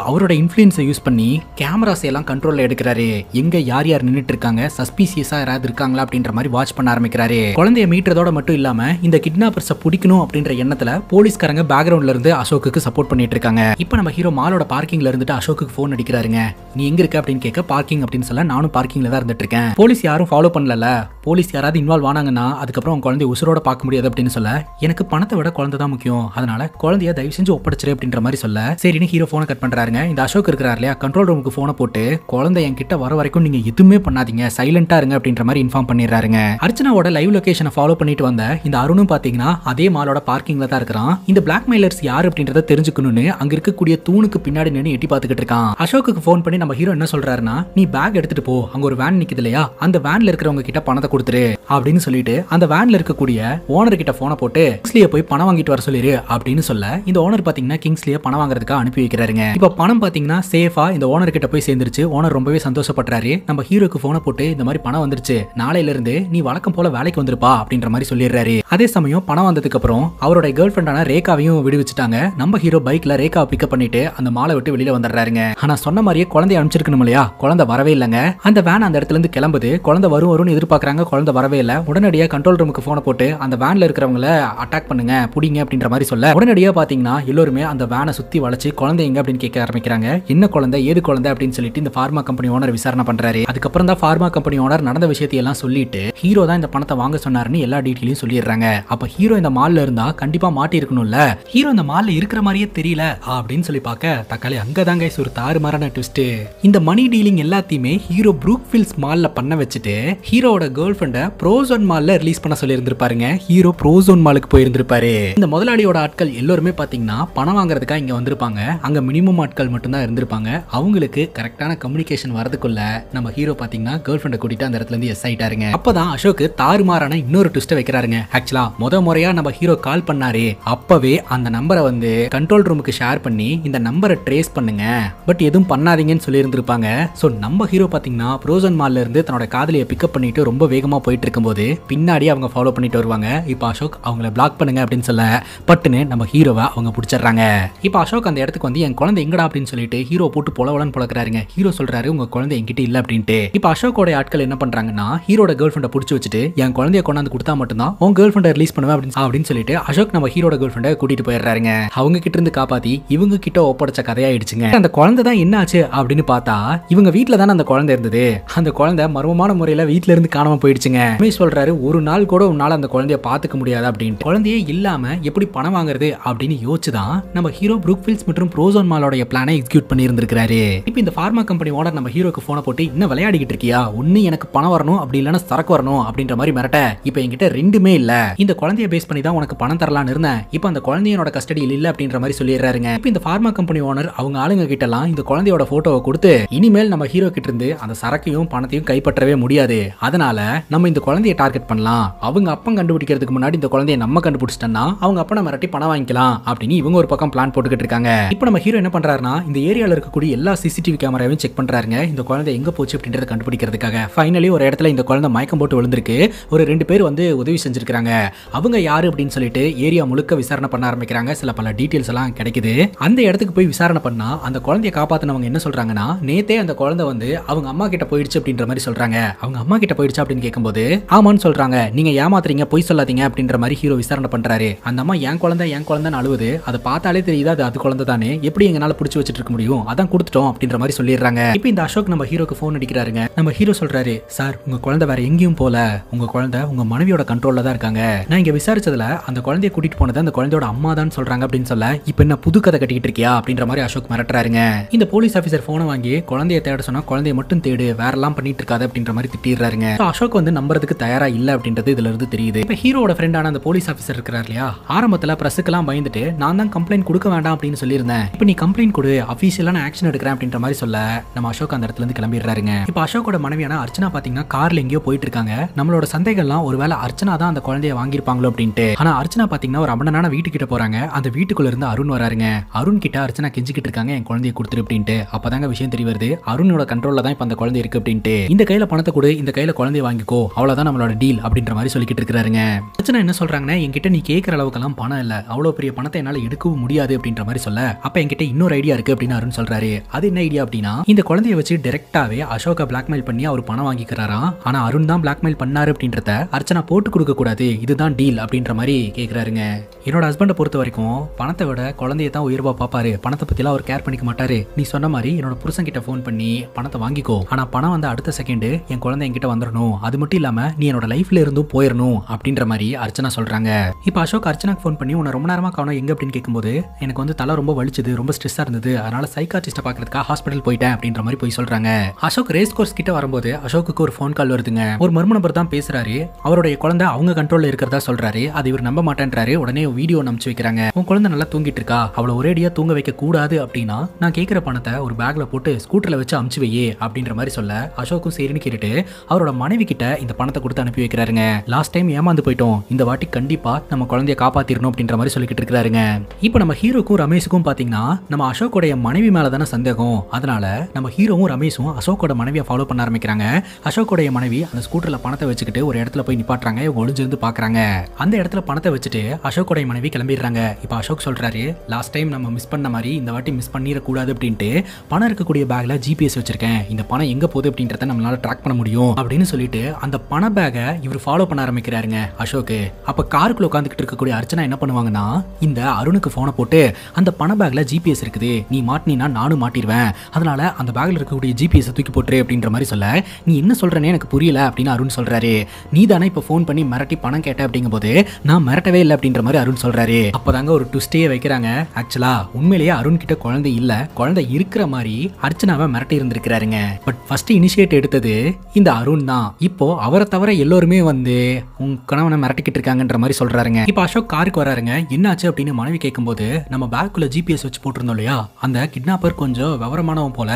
A: அவரோட இன்ஃப்ளூயன்ஸை யூஸ் பண்ணி கேமராஸ் எல்லாம் கண்ட்ரோல்ல எடுக்கிறாரு. எங்க யார் யார் நின்னுட்டு இருக்காங்க, சஸ்பீசியஸா யாராவது இருக்காங்களா அப்படின்ற மாதிரி வாட்ச் பண்ண ஆரம்பிக்கிறாரு. குழந்தைய மீட்டறதோட மட்டும் இல்லாம இந்த கிட்னாப்பர்ஸை பிடிக்கணும் அப்படின்ற எண்ணத்துல போலீஸ்காரங்க பேக்ரவுண்ட்ல இருந்து அசோக்குக்கு சப்போர்ட் பண்ணிட்டு இருக்காங்க. இப்போ நம்ம ஹீரோ மாலோட பார்க்கிங்ல இருந்துட்டு அசோக்குக்கு போன் அடிக்கிறாருங்க. நீ எங்க இருக்க அப்படின்னு கேட்க, பார்க்கிங் அப்படின்னு சொல்ல, நானும் பார்க்கிங்ல தான் இருந்துட்டு இருக்கேன், போலீஸ் யாரும் ஃபாலோ பண்ணல, போலீஸ் யாராவது இன்வால்வ் ஆனாங்கன்னா அதுக்கப்புறம் உங்க குழந்தைய உசுரோட பார்க்க முடியாது அப்படின்னு சொல்ல, எனக்கு பணத்தை விட குழந்தை தான் முக்கியம், அதனால குழந்தைய தயவு செஞ்சு ஒப்படைச்சிரு அப்படின்ற மாதிரி சொல்ல, சரின்னு ஹீரோ போனை கட் பண்றாருங்க. இந்த அசோக் இருக்கிறார் இல்லையா, கண்ட்ரோல் ரூமுக்கு போனை போட்டு, குழந்தை என்கிட்ட வர வரைக்கும் நீங்க எதுவுமே பண்ணாதீங்க, சைலண்டா இருங்க அப்படின்ற மாதிரி இன்ஃபார்ம் பண்ணிடுறாருங்க. அர்ச்சனாவோட லைவ் லொகேஷனை ஃபாலோ பண்ணிட்டு வந்த இந்த அருணும் பாத்தீங்கன்னா அதே மாலோட பார்க்கிங்ல தான் இருக்கிறான். இந்த பிளாக்மெயிலர்ஸ் யார் அப்படின்றத தெரிஞ்சுக்கணும்னு அங்க இருக்கக்கூடிய தூணுக்கு பின்னாடி நின்று எட்டி பார்த்துக்கிட்டு இருக்கான். அசோக்குக்கு போன் பண்ணி நம்ம ஹீரோ என்ன சொல்றாருன்னா, நீ பேக் எடுத்துட்டு போ, அங்க ஒரு வேன் நிக்குது இல்லையா, அந்த வேன்ல இருக்கிறவங்க கிட்ட பணத்தை கொடுத்துரு அப்படின்னு சொல்லிட்டு அந்த வேன்ல இருக்கக்கூடிய ஓனர் கிட்ட போனை போட்டு கிங்ஸ்லியை போய் பணம் வாங்கிட்டு வர சொல்லிரு அப்படின்னு சொல்ல, இந்த ஓனர் பாத்தீங்கன்னா கிங்ஸ்லியை பணம் வாங்குறதுக்கு அனுப்பி வைக்கிறாருங்க. இப்ப பணம் பாத்தீங்கன்னா சேஃபா இந்த ஓனர் கிட்ட போய் சேர்ந்துருச்சு. ஓனர் ரொம்பவே சந்தோஷப்படுறாரு. நம்ம ஹீரோக்கு போனை போட்டு, இந்த மாதிரி பணம் வந்துருச்சு, நாளையில இருந்து நீ வழக்கம் போல வேலைக்கு வந்துருப்பா அப்படின்ற மாதிரி சொல்லிடுறாரு. அதே சமயம் பணம் வந்ததுக்கு அப்புறம் அவரோட கேர்ள் ஃபிரெண்டான ரேகாவையும் விடுவிச்சுட்டாங்க. நம்ம ஹீரோ பைக்ல ரேகாவை பிக்கப் பண்ணிட்டு அந்த மாலை விட்டு வெளியில வந்துடுறாருங்க. ஆனா சொன்ன மாதிரியே குழந்தைய அனுப்பிச்சிருக்கணும் இல்லையா, குழந்தை வரவே இல்லைங்க. அந்த வேன் அந்த இடத்துல இருந்து கிளம்புது, குழந்தை வரும்னு எதிர்பார்க்கறாங்க, குழந்தை வரவே இல்லை. உடனடியா கண்ட்ரோல் ரூமுக்கு போனை போட்டு அந்த வேன்ல இருக்கிறவங்கள அட்டாக் பண்ணுங்க, புடிங்க அப்படின்ற மாதிரி சொல்ல, உடனடியா பாத்தீங்கன்னா எல்லாருமே அந்த வேனை சுத்தி வளைச்சு குழந்தை எங்க அப்படின்னு கேட்க ஆரம்பிக்கிறாங்க. என்ன குழந்தை, ஏது குழந்தை அப்படின்னு சொல்லிட்டு இந்த ஃபார்மா கம்பெனி ஓனர் விசாரணை பண்றாரு. அதுக்கப்புறம் தான் ஃபார்மா கம்பெனி ஓனர் நடந்த விஷயத்தை எல்லாம் சொல்லிட்டு ஹீரோ தான் இந்த பணத்தை வாங்க சொன்னாருன்னு எல்லா டீட்டெயிலையும் சொல்லிடுறாங்க. அப்ப ஹீரோ இந்த மால்ல இருந்தா கண்டிப்பா மாட்டி இருக்கணும்ல, ஹீரோ இந்த மால்ல இருக்கிற மாதிரியே தெரியல அப்படின்னு சொல்லி பார்க்க, தக்காளி அங்கதாங்க ஒரு தாறுமாறான ட்விஸ்ட். இந்த மணி டீலிங் எல்லாத்தையுமே ஹீரோ ப்ரூக்ஃபீல்ட்ஸ் மால்ல பண்ண வச்சுட்டு ஹீரோட கேர்ள் ஃபிரெண்டை ப்ரோசோன் மால்ல ரிலீஸ் பண்ண சொல்லி இருந்திருப்பாருங்க. ஹீரோ ப்ரோசோன் மாலுக்கு போயிருந்திருப்பாரு. இந்த முதலாளியோட ஆட்கள் எல்லாருமே பாத்தீங்கன்னா பணம் வாங்குறதுக்காக இங்க வந்திருப்பாங்க. அங்க மினிமம் ஆட்கள் மட்டும் தான் இருந்திருப்பாங்க. அவங்களுக்கு கரெக்டான கம்யூனிகேஷன் வரதுக்குள்ள நம்ம ஹீரோ பாத்தீங்கன்னா கேர்ள் ஃபிரெண்டை கூட்டிட்டு அந்த இடத்துல இருந்து எஸ் ஆயிட்டாருங்க. அப்பதான் அசோக் தாறுமாறான இன்னொரு ட்விஸ்ட் வைக்கிறாருங்க. ஆக்சுவலா முறையா நம்ம ஹீரோ கால் பண்ணாரு, அப்பவே அந்த நம்பரை வந்து கண்ட்ரோல் ரூமுக்கு ஷேர் பண்ணி இந்த நம்பரை ட்ரேஸ் பண்ணுங்க, பட் எதுவும் பண்ணாதீங்கன்னு சொல்லி இருந்திருப்பாங்க. சோ நம்ம ஹீரோ பாத்தீங்கன்னா ப்ரோசோன் மால்ல இருந்து தன்னோட காதலியை பிக்கப் பண்ணிட்டு ரொம்ப வேகமா போயிட்டு இருக்கும்போது பின்னாடி அவங்க ஃபாலோ பண்ணிட்டு வருவாங்க. இப்போ அசோக் அவங்கள பிளாக் பண்ணுங்க அப்படின்னு சொல்ல, பட்டுன்னு நம்ம ஹீரோவை அவங்க பிடிச்சிடுறாங்க. இப்போ அசோக் அந்த இடத்துக்கு வந்து என் குழந்தை எங்கடா அப்படின்னு சொல்லிட்டு ஹீரோ போட்டு பொலவலன்னு பொழக்கிறாருங்க. ஹீரோ சொல்றாரு உங்க குழந்தை என்கிட்ட இல்ல அப்படின்ட்டு. இப்போ அசோக்கோட ஆட்கள் என்ன பண்றாங்கன்னா, ஹீரோட கேர்ள் ஃபிரெண்டை பிடிச்சி வச்சுட்டு என் குழந்தைய கொண்டாந்து கொடுத்தா மட்டும்தான் உன் கேர்ள் ஃபிரெண்டை ரிலீஸ் பண்ணுவேன் அப்படின்னு சொல்லிட்டு அசோக் நம்ம ஹீரோட கேர்ள் ஃபிரெண்டை கூட்டிட்டு போயிடுறாருங்க. அவங்க கிட்ட இருந்து காப்பாத்தி இவங்க கிட்ட ஒப்படைச்ச கதையாயிடுச்சுங்க. அந்த குழந்தை தான் என்ன ஆச்சு அப்படின்னு பார்த்தா, இவங்க வீட்டுல தானே அந்த குழந்தை இருந்தது, அந்த குழந்தை மர்மமான முறையில வீட்டுல இருந்து காணாம போயிடுச்சுங்க. சொல்றாரு ஒரு நாள் கூட உன்னால அந்த குழந்தைய பாத்துக்க முடியாது அப்படின்னு. குழந்தையே இல்லாம எப்படி பணம் வாங்குறது அப்படின்னு யோசிச்சுதான் நம்ம ஹீரோ ப்ரூக்ஃபீல்ட்ஸ் மற்றும் ப்ரோசோன் மாலோட பிளானை எக்ஸிக்யூட் பண்ணி இருந்திருக்காரு. இப்போ இந்த ஃபார்மா கம்பெனி ஓனர் நம்ம ஹீரோக்கு போனை போட்டு, இன்னும் விளையாடிக்கிட்டு இருக்கியா, ஒன்னு எனக்கு பணம் வரணும் அப்படி இல்லைன்னா சரக்கு வரணும் அப்படின்ற மாதிரி மிரட்ட, இப்போ என்கிட்ட ரெண்டுமே இல்ல, இந்த குழந்தைய பேஸ் பண்ணி தான் உனக்கு பணம் தரலான்னு இருந்தேன், இப்போ அந்த குழந்தையோட கஸ்டடியில் இல்ல அப்படின்ற மாதிரி சொல்லிடுறாருங்க. இப்போ இந்த ஃபார்மா கம்பெனி ஓனர் அவங்க ஆளுங்க கிட்ட எல்லாம் இந்த குழந்தையோட போட்டோவை கொடுத்து, இனிமேல் நம்ம ஹீரோ கிட்ட இருந்து அந்த சரக்கையும் பணத்தையும் கைப்பற்றவே முடியாது, அதனால நம்ம இந்த குழந்தையை டார்கெட் பண்ணலாம், அவங்க அப்பன் கண்டுபிடிக்கிறதுக்கு முன்னாடி இந்த குழந்தையை நம்ம கண்டுபிடிச்சிட்டோம்னா அவங்க அப்பனை மிரட்டி பணம் வாங்கிக்கலாம் அப்படின்னு இவங்க ஒரு பக்கம் பிளான் போட்டுக்கிட்டு இருக்காங்க. இப்போ நம்ம ஹீரோ என்ன பண்றாருன்னா, இந்த ஏரியால இருக்கக்கூடிய எல்லா சிசிடிவி கேமராவையும் செக் பண்றாருங்க, இந்த குழந்தை எங்க போச்சு அப்படின்றத கண்டுபிடிக்கிறதுக்காக. ஃபைனலி ஒரு இடத்துல இந்த குழந்தை மயக்கம் போட்டு விழுந்திருக்கு. ஒரு 2 பேர் வந்து உதவி செஞ்சிருக்காங்க. அவங்க யாரு அப்படின்னு சொல்லிட்டு ஏரியா முழுக்க விசாரணை பண்ண ஆரம்பிக்கிறாங்க. சில பல டீடைல்ஸ் எல்லாம் கிடைக்குது. அந்த இடத்துக்கு போய் விசாரணை பண்ணா அந்த குழந்தையை காப்பாத்தினவங்க என்ன சொல்றாங்கன்னா, நேத்தே அந்த குழந்தை வந்து அவங்க அம்மா கிட்ட போயிடுச்சு அப்படின்ற மாதிரி சொல்றாங்க. அவங்க அம்மா கிட்ட போயிடுச்சு அப்படின்னு கேட்கும்போது ஆமான்னு சொல்றாங்க. நீங்க ஏமாத்துறீங்க, பொய் சொல்லாதீங்க அப்படின்ற மாதிரி ஹீரோ விசாரணை பண்றாரு. அந்த அம்மா என் குழந்தைன்னு அழுவுது, அதை பார்த்தாலே தெரியுது அது குழந்தை தானே, எப்படி எங்கனால பிடிச்சி வச்சிட்டு இருக்க முடியும், அதான் கொடுத்துட்டோம் அப்படின்ற மாதிரி சொல்லிடுறாங்க. இப்போ இந்த அசோக் நம்ம ஹீரோக்கு போன் அடிக்கிறாருங்க. நம்ம ஹீரோ சொல்றாரு, சார் உங்க குழந்தை வேற எங்கேயும் போல, உங்க குழந்தை உங்க மனைவியோட கண்ட்ரோல்ல தான் இருக்காங்க, நான் இங்க விசாரிச்சதுல அந்த குழந்தைய கூட்டிட்டு போனது அந்த குழந்தையோட அம்மா தான் சொல்றாங்க அப்படின்னு சொல்ல, இப்ப என்ன புது கதை கட்டிட்டு இருக்கியா அப்படின்ற மாதிரி அசோக் மிரட்டுறாருங்க. இந்த போலீஸ் ஆபீசர் போனை வாங்கி குழந்தைய தேட சொன்னா குழந்தைய மட்டும் தேடு, வேற எல்லாம் பண்ணிட்டு இருக்காது அப்படின்ற மாதிரி திட்டிடுறாருங்க. அசோக் வந்து நம்புறதுக்கு தயாரா இல்ல அப்படின்றது இதுல இருந்து தெரியுது. இப்ப ஹீரோட ஃப்ரெண்டான அந்த போலீஸ் ஆபீசர் இருக்கிறார் இல்லையா, ஆரம்பத்துல பிரஸுக்கெல்லாம் பயந்துட்டு நான் தான் கம்ப்ளைண்ட் கொடுக்க வேண்டாம் அப்படின்னு சொல்லியிருந்தேன், இப்ப நீ கம்ப்ளைண்ட் கொடு, அபிஷியலான ஆக்ஷன் எடுக்கிறேன் அப்படின்ற மாதிரி சொல்ல நம்ம அசோக் அந்த இடத்துல இருந்து கிளம்பிடுறாருங்க. இப்ப அசோக்கோட மனைவியான அர்ச்சனா பாத்தீங்கன்னா கார்ல எங்கேயோ போயிட்டு இருக்காங்க. நம்மளோட சந்தேகம்லாம் ஒருவேளை அர்ச்சனா தான் அந்த குழந்தைய வாங்கியிருப்பாங்களோ அப்படின்ட்டு. ஆனா அர்ச்சனா பாத்தீங்கன்னா ஒரு அமனான வீட்டுக்கிட்ட போறாங்க. அந்த வீட்டுக்குள்ள இருந்து அருண் வராருங்க. அருண் கிட்ட அர்ச்சனா கெஞ்சிக்கிட்டு இருக்காங்க என் குழந்தைய கொடுத்துரு அப்படின்ட்டு. அப்பதாங்க விஷயம் தெரிய வருது, அருணோட கண்ட்ரோல்ல தான் இப்ப அந்த குழந்தை இருக்கு அப்படின்ட்டு. இந்த கையில பணத்தை கொடு, இந்த கையில குழந்தைய வாங்கிக்கோ, அவ்வளவுதான் நம்மளோட டீல் அப்படின்ற மாதிரி சொல்லிக்கிட்டு இருக்காருங்க. அர்ச்சனா என்ன சொல்றாங்கன்னா, என்கிட்ட நீ கேட்கற அளவுக்கெல்லாம் பணம் இல்ல, அவ்வளவு பெரிய பணத்தை என்னால எடுக்கவும் முடியாது அப்படின்ற மாதிரி சொல்ல, அப்ப என்கிட்ட இன்னொரு ஐடியா இருக்கு அப்படின்னு அருண் சொல்றாரு. அது என்ன ஐடியா அப்படின்னா, இந்த குழந்தைய வச்சு டைரக்டாவே அசோக பிளாக்மெயில் பண்ணி அவர் பணம் வாங்கிக்கிறாராம். ஆனா அருண் தான் பிளாக்மெயில் பண்ணாரு அப்படின்றத அர்ச்சனா போட்டு கொடுக்க கூடாது, இதுதான் டீல் அப்படின்ற மாதிரி கேக்குறாருங்க. என்னோட ஹஸ்பண்டை பொறுத்த வரைக்கும் பணத்தை விட குழந்தைய தான் உயர்வா பாப்பாரு, பணத்தை பத்திலாம் அவர் கேர் பண்ணிக்க மாட்டாரு. நீ சொன்ன மாதிரி என்னோட புருஷன் கிட்ட போன் பண்ணி பணத்தை வாங்கிக்கோ, ஆனா பணம் வந்து அடுத்த செகண்ட் என் குழந்தை என்கிட்ட வந்துடணும், அது மட்டும் இல்லாம நீ என்னோட லைஃப்ல இருந்தும் போயிடணும் அப்படின்ற மாதிரி அர்ச்சனா சொல்றாங்க. இப்ப அசோக் அர்ச்சனாக்கு போன் பண்ணி உன்னை ரொம்ப நேரமா காணோம் எங்க அப்படின்னு கேட்கும்போது, எனக்கு வந்து தலை ரொம்ப வலிச்சது, ரொம்ப ஸ்ட்ரெஸ்ஸா இருந்தது, அதனால சைக்காட்ரிஸ்ட பாக்குறதுக்காக ஹாஸ்பிட்டல் போயிட்டேன் அப்படின்ற மாதிரி போய் சொல்றாங்க. அசோக் ரேஸ் கோர்ஸ் கிட்ட வரும்போது அசோக்குக்கு ஒரு போன் கால் வருதுங்க. ஒரு மர்ம நபர் தான் பேசுறாரு. அவருடைய குழந்தை அவங்க கண்ட்ரோல்ல இருக்கிறதா சொல்றாரு. அது இவர் நம்ப மாட்டேன்றாரு. உடனே வீடியோ அனுப்பிச்சு வைக்கிறாங்க. உன் குழந்தை நல்லா தூங்கிட்டு இருக்கா, அவளை ஒரேடியா தூங்க வைக்க கூடாது அப்படின்னா நான் கேட்கிற பணத்தை ஒரு பேக்ல போட்டு ஸ்கூட்டர்ல வச்சு அமுச்சு வையே அப்படின்ற மாதிரி சொல்ல, அசோக்கும் சரின்னு கேட்டுட்டு அவரோட மனைவி கிட்ட இந்த பணத்தை கொடுத்து அனுப்பி வைக்கிறாருங்க. லாஸ்ட் டைம் ஏமாந்து போயிட்டோம், இந்த வாட்டி கண்டிப்பா நம்ம குழந்தைய காப்பாத்திரணும் அப்படின்ற மாதிரி சொல்லிக்கிட்டு இருக்காருங்க. இப்போ நம்ம ஹீரோக்கும் ரமேஷுக்கும் பாத்தீங்கன்னா நம்ம அசோக்கோடைய மனைவி மேல தானே சந்தேகம். அதனால நம்ம ஹீரோவும் ரமேஷும் அசோக்கோட மனைவியை ஃபாலோ பண்ண ஆரம்பிக்கிறாங்க. அசோக்கோடைய மனைவி அந்த ஸ்கூட்டர்ல பணத்தை வச்சுக்கிட்டு ஒரு இடத்துல போய் நிப்பாட்டுறாங்க. இவங்க ஒளிஞ்சிருந்து பாக்குறாங்க. அந்த இடத்துல பணத்தை வச்சுட்டு அசோக்கோடைய மனைவி கிளம்பிடுறாங்க. இப்போ அசோக் சொல்றாரு, லாஸ்ட் டைம் நம்ம மிஸ் பண்ண மாதிரி இந்த வாட்டி மிஸ் பண்ணிடக்கூடாது அப்படின்ட்டு பணம் இருக்கக்கூடிய பேக்ல ஜிபிஎஸ் வச்சிருக்கேன், இந்த பணம் எங்க போகுது அப்படின்றத நம்மளால ட்ராக் பண்ண முடியும் அப்படின்னு சொல்லிட்டு அந்த பண பேக்கை இவர் ஃபாலோ பண்ண ஆரம்பிக்கிறாருங்க அசோக். அப்ப காருக்குள்ள உட்காந்துக்கிட்டு இருக்கக்கூடிய அர்ச்சனா என்ன பண்ணுவாங்கன்னா, இந்த அருணுக்கு போனை போட்டு அந்த பண பேக்ல ஜிபிஎஸ் இருக்குது, நீ மாட்டினா நானும் மாட்டிடுவேன், அதனால அந்த பேக்ல இருக்கக்கூடிய ஜிபிஎஸ் தூக்கி போட்டுரு அப்படின்ற மாதிரி சொல்ல, நீ என்ன சொல்றேன்னு எனக்கு புரியல அப்படின்னு அருண் சொல்றாரு. நீ தானே இப்ப போன் பண்ணி மிரட்டி பணம் கேட்ட அப்படிங்கும் போது நான் மிரட்டவே இல்லை அப்படின்ற மாதிரி அருண் சொல்றாரு. அப்பதாங்க ஒரு ட்விஸ்டே வைக்கிறாங்க. ஆக்சுவலா உண்மையிலேயே அருண் கிட்ட குழந்தை இல்ல, குழந்தை இருக்கிற மாதிரி அர்ச்சனாவை மிரட்டி இருந்திருக்கிறாருங்க. பட் ஃபர்ஸ்ட் இனிஷியேட் எடுத்தது இந்த அருண் தான். இப்போ அவரை தவிர எல்லோருமே வந்து உன் கணவனை மிரட்டிக்கிட்டு இருக்காங்கன்ற மாதிரி சொல்றாருங்க. இப்போ அசோக் காருக்கு வராருங்க. என்னாச்சு அப்படின்னு மனைவி கேட்கும்போது, நம்ம பேக்குள்ள ஜிபிஎஸ் வச்சு போட்டிருந்தோம் இல்லையா, அந்த கிட்னாப்பர் கொஞ்சம் விவரமானவன் போல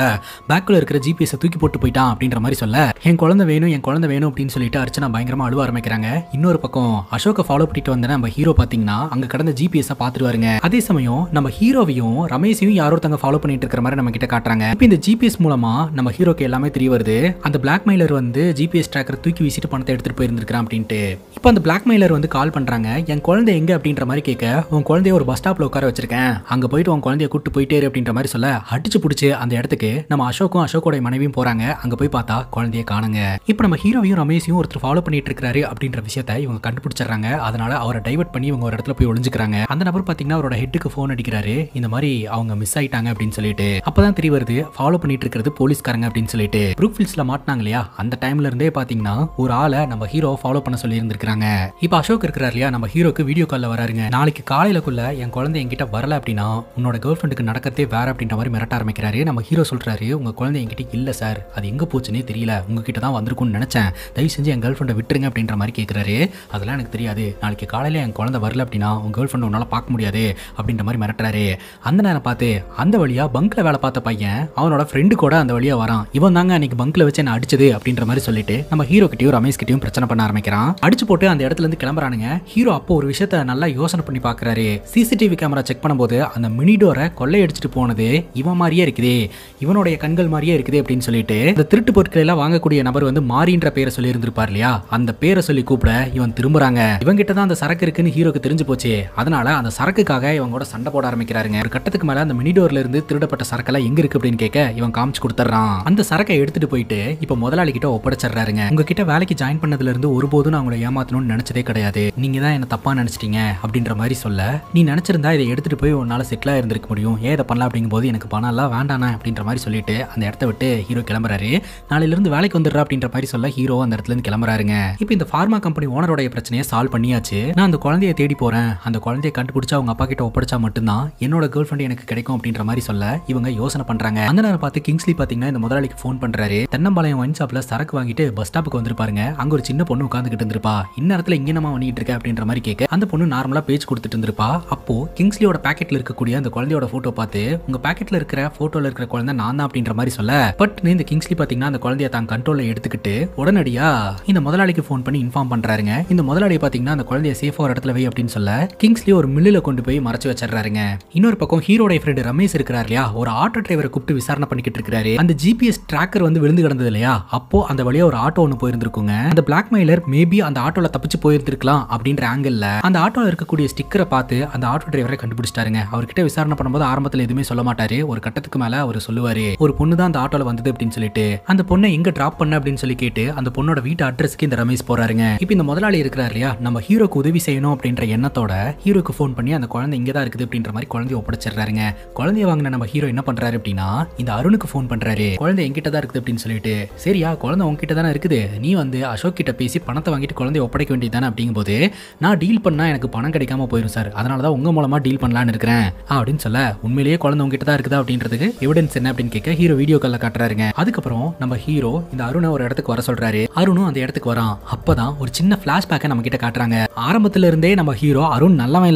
A: பேக்குள்ள இருக்கிற ஜிபிஎஸ் தூக்கி போட்டு போயிட்டான் அப்படின்ற மாதிரி சொல்ல, என் குழந்தை வேணும் என் குழந்தை வேணும் அப்படின்னு சொல்லிட்டு அர்ச்சனா பயங்கரமா அழுவ ஆரம்பிக்கிறாங்க. இன்னொரு பக்கம் அசோக்கை ஃபாலோ பண்ணிட்டு வந்த நம்ம ஹீரோ பாத்தீங்கன்னா அங்க கடந்த ஜிபிஎஸ் பாத்துருவாருங்க. அதே சமயம் நம்ம ஹீரோவையும் ரமேஷையும் யாரோ தங்க ஃபாலோ பண்ணிட்டு இருக்கிற மாதிரி நம்ம கிட்ட காட்டுறாங்க. இப்போ இந்த ஜிபிஎஸ் மூலமா நம்ம ஹீரோக்கு எல்லாமே தெரிய வருது. அந்த பிளாக்மெயிலர் வந்து ஜிபிஎஸ் ட்ராக்கர் தூக்கி வீசிட்டு பணத்தை எடுத்துட்டு போயிருந்திருக்கான் அப்படின்ட்டு. இப்போ அந்த பிளாக்மெயிலர் வந்து கால் பண்றாங்க. என் குழந்தை எங்க அப்படின்ற மாதிரி கேட்க, உன் குழந்தைய ஒரு பஸ் ஸ்டாப்ல உட்கார வச்சிருக்கேன், அங்க போயிட்டு உன் குழந்தைய கூட்டு போயிட்டே அப்படின்ற மாதிரி சொல்ல, அடிச்சு புடிச்சு அந்த இடத்துக்கு நம்ம அசோக்கும் அசோக்கோட மனைவியும் போறாங்க. அங்க போய் பார்த்தா குழந்தைய காணுங்க. இப்போ நம்ம ஹீரோவையும் ரமேஷையும் ஒருத்தர் ஃபாலோ பண்ணிட்டு இருக்காரு அப்படின்ற விஷயத்தை இவங்க கண்டுபிடிச்சிடறாங்க. அதனால அவரை டைவர்ட் பண்ணி இவங்க ஒரு இடத்துல போய் ஒளிஞ்சுக்கிறாங்க. அந்த நபர் பாத்தீங்கன்னா அவரோட ஹெட்டுக்கு போன் அடிக்கிறாரு, இந்த மாதிரி அவங்க மிஸ் ஆயிட்டாங்க அப்படின்னு சொல்லிட்டு. அப்பதான் தெரிய வருது ஃபாலோ பண்ணிட்டு இருக்கிறது போலீஸ்காரங்க அப்படின்னு சொல்லிட்டு. ப்ரூக்ஃபீல்ட்ஸ்ல மாட்டினாங்க இல்லையா, அந்த டைம்ல இருந்தே பாத்தீங்கன்னா ஒரு ஆளை நம்ம ஹீரோ ஃபாலோ பண்ண சொல்லி இருந்திருக்காங்க. இப்போ அசோக் இருக்கிறார் இல்லையா, நம்ம ஹீரோக்கு வீடியோ கால்ல வராருங்க. நாளைக்கு காலையிலக்குள்ள என் குழந்தை என்கிட்ட வரல அப்படின்னா உன்னோட கேர்ள் ஃப்ரெண்டுக்கு நடக்கிறதே வேற அப்படின்ற மாதிரி மிரட்ட ஆரம்பிக்கிறாரு. நம்ம ஹீரோ சொல்றாரு, உங்க குழந்தை என்கிட்ட இல்ல சார், அது எங்க போச்சுன்னே தெரியல, உங்ககிட்ட தான் வந்திருக்கும்னு நினைச்சேன், தயவு செஞ்சு என் கேர்ள் ஃப்ரெண்டை விட்டுருங்க அப்படின்ற மாதிரி கேட்கிறாரு. அதெல்லாம் எனக்கு தெரியாது, நாளைக்கு காலையில என் குழந்தை வரல அப்படின்னா உங்க கேர்ள் ஃப்ரெண்ட் உன்னால பார்க்க முடியாது அப்படின்ற மாதிரி மிரட்டுறாரு. அந்த நேரம் பார்த்து அந்த வழியா பங்க்ல வேலை பார்த்த பையன் அவனோட ஃப்ரெண்டு கூட அந்த வழியா வரான். இவன் தாங்க அன்னைக்கு பங்க்ல வச்சு என்ன அடிச்சது அப்படின்ற மாதிரி சொல்லிட்டு நம்ம ஹீரோ கிட்டயும் ரமேஷ் கிட்டயும் பிரச்சனை பண்ண ஆரம்பிக்கிறான். அடிச்சு போட்டு அந்த இடத்துல இருந்து கிளம்புறானுங்க. ஹீரோ அப்போ ஒரு விஷயத்த நல்லா யோசனை பண்ணி பாக்குறாரு. சிசிடிவி கேமரா செக் பண்ணும்போது அந்த மினி டோரை கொள்ளையடிச்சிட்டு போனது இவன் மாதிரியே இருக்குதே, இவனுடைய கண்கள் மாதிரியே இருக்குது அப்படின்னு சொல்லிட்டு இந்த திருட்டு பொருட்களை எல்லாம் வாங்கக்கூடிய நபர் வந்து மாரின்ற பேரை சொல்லி இருந்திருப்பார் இல்லையா, அந்த பேரை சொல்லி கூப்பிட இவன் திரும்புறாங்க. இவங்க கிட்ட தான் அந்த சரக்கு இருக்குன்னு ஹீரோக்கு தெரிஞ்சு போச்சு. அதனால அந்த சரக்குக்காக இவங்க சண்டை போட ஆரம்பிக்கிறாருங்க. ஒரு கட்டத்துக்கு மேல அந்த மினி டோர்ல இருந்து திருடப்பட்ட சரக்கெல்லாம் எங்க இருக்கு அப்படின்னு கேட்க இவன் காமிச்சு கொடுத்துறான். அந்த சரக்கை எடுத்துட்டு போயிட்டு இப்ப முதலாளி கிட்ட ஒப்படைச்சிடுறாருங்க. உங்ககிட்ட வேலைக்கு ஜாயின் பண்ணதுல இருந்து ஒருபோதும் நான் உங்களை ஏமாத்தணும்னு நினைச்சதே கிடையாது, நீங்க தான் என்ன தப்பா நினைச்சிட்டீங்க அப்படின்ற மாதிரி சொல்ல, நீ நினைச்சிருந்தா இதை எடுத்துட்டு போய் உன்னால செட்டில் ஆயிருந்திருக்க முடியும், ஏன் இதை பண்ணலாம் அப்படிங்கும் போது எனக்கு பணம் எல்லாம் வேண்டானா அப்படின்ற மாதிரி சொல்லிட்டு அந்த இடத்த விட்டு ஹீரோ கிளம்புறாரு. நாளையில இருந்து வேலைக்கு வந்துடுறா அப்படின்ற மாதிரி சொல்ல ஹீரோ அந்த இடத்துல இருந்து கிளம்புறாருங்க. இப்போ இந்த ஃபார்மா கம்பெனி ஓனரோட பிரச்சனையை சால்வ் பண்ணியாச்சு. நான் அந்த குழந்தைய தேடி போறேன், அந்த குழந்தைய கண்டுபிடிச்சா அவங்க அப்பா கிட்ட ஒப்படைச்சா மட்டும்தான் என்னோட கேர்ள் ஃப்ரெண்ட் எனக்கு கிடைக்கும் அப்படின்ற மாதிரி சொல்ல இவங்க யோசனை பண்றாங்க. அந்த நேரம் பார்த்து கிங்ஸ்லி பாத்தீங்கன்னா இந்த முதலாளிக்கு ஃபோன் பண்றாரு. தென்னம்பாளையம் ஒயின் ஷாப்ல சரக்கு வாங்கிட்டு பஸ் ஸ்டாப்புக்கு வந்திருப்பாருங்க. அங்க ஒரு சின்ன பொண்ணு உட்காந்துக்கிட்டு இருந்திருப்பா. இந்நேரத்துல இங்க நம்ம பண்ணிட்டு இருக்க அப்படின்ற மாதிரி கேட்க அந்த பொண்ணு நார்மலா பேச்சு கொடுத்துட்டு இருந்திருப்பா. அப்போ கிங்ஸ்லியோட பாக்கெட்ல இருக்கக்கூடிய அந்த குழந்தையோட போட்டோ பார்த்து உங்க பாக்கெட்ல இருக்கிற போட்டோல இருக்கிற குழந்தை நான் தான் அப்படின்ற மாதிரி சொல்ல, பட் இந்த கிங்ஸ்லி பாத்தீங்கன்னா அந்த குழந்தைய தான் கண்ட்ரோல்ல எடுத்துக்கிட்டு உடனடியா இந்த முதலாளிக்கு ஃபோன் பண்ணி இன்ஃபார்ம் பண்றாருங்க. இந்த முதலாளி பாத்தீங்கன்னா அந்த குழந்தைய சேஃபா ஒரு இடத்துல வை அப்படின்னு சொல்ல கிங்ஸ்லி ஒரு மில்லுல கொண்டு போய் மறைச்சு வச்சிடறாருங்க. இன்னொரு பக்கம் ஹீரோட ஃப்ரெண்ட் ரமேஷ் இருக்கிறார் இல்லையா, ஒரு ஆட்டோ டிரைவரை கூப்பிட்டு விசாரணை பண்ணிக்கிட்டு இருக்காரு. அந்த ஜிபிஎஸ் டிராக்கர் வந்து விழுந்து கிடந்தது இல்லையா, அப்போ அந்த வழியா ஒரு ஆட்டோ ஒன்று போயிருந்திருக்குங்க. அந்த பிளாக்மெயிலர் மேபி அந்த ஆட்டோல தப்பிச்சு போயிருந்திருக்கலாம் அப்படின்ற ஆங்கிள் அந்த ஆட்டோல இருக்கக்கூடிய ஸ்டிக்கரை பார்த்து அந்த ஆட்டோ டிரைவரை கண்டுபிடிச்சிட்டாருங்க. அவர்கிட்ட விசாரணை பண்ணும்போது ஆரம்பத்தில் எதுவுமே சொல்ல மாட்டாரு. ஒரு கட்டத்துக்கு மேல அவர் சொல்லுவாரு, ஒரு பொண்ணு தான் அந்த ஆட்டோல வந்தது அப்படின்னு சொல்லிட்டு. அந்த பொண்ணை எங்க டிராப் பண்ண அப்படின்னு சொல்லி கேட்டு அந்த பொண்ணோட வீட்டு அட்ரஸ்க்கு இந்த ரமேஷ் போறாருங்க. இப்போ இந்த முதலாளி இருக்கிறார் இல்லையா, நம்ம ஹீரோக்கு உதவி செய்யணும் அப்படின்ற எண்ணத்தோட ஹீரோக்கு ஃபோன் பண்ணி அந்த குழந்தை இங்க தான் இருக்குது அப்படின்ற மாதிரி குழந்தைய ஒப்படைச்சிடுறாருங்க. குழந்தைய வாங்கின நம்ம ஹீரோ என்ன பண்றாரு அப்படின்னா இந்த அருணுக்கு ஃபோன் பண்றாரு. குழந்தை என்கிட்ட தான் இருக்குது அப்படின்னு சொல்லிட்டு. சரியா, குழந்தை உங்ககிட்ட தானே இருக்குது, நீ வந்து அசோக் கிட்ட பேசி பணத்தை வாங்கிட்டு குழந்தைய ஒப்படைக்க வேண்டியதானே அப்படிங்கும்போது, நான் டீல் பண்ணா எனக்கு பணம் கிடைக்காம போயிடும் சார், அதனாலதான் உங்க மூலமா டீல் பண்ணலான்னு இருக்கிறேன் அப்படின்னு சொல்ல, உண்மையிலேயே குழந்தை உங்ககிட்ட தான் இருக்குதா அப்படின்றதுக்கு எவிடன்ஸ் என்ன அப்படின்னு கேட்க ஹீரோ வீடியோ கால்ல காட்டுறாருங்க. அதுக்கப்புறம் நம்ம ஹீரோ இந்த அருணை ஒரு இடத்துக்கு வர சொல்றாரு. அருணும் அந்த இடத்துக்கு வரான். அப்பதான் ஒரு சின்ன பிளாஷ்பேக்கை நம்ம கிட்ட காட்டுறாங்க. ஆரம்பத்துல இருந்தே நம்ம ஹீரோ அருண் நல்லவன்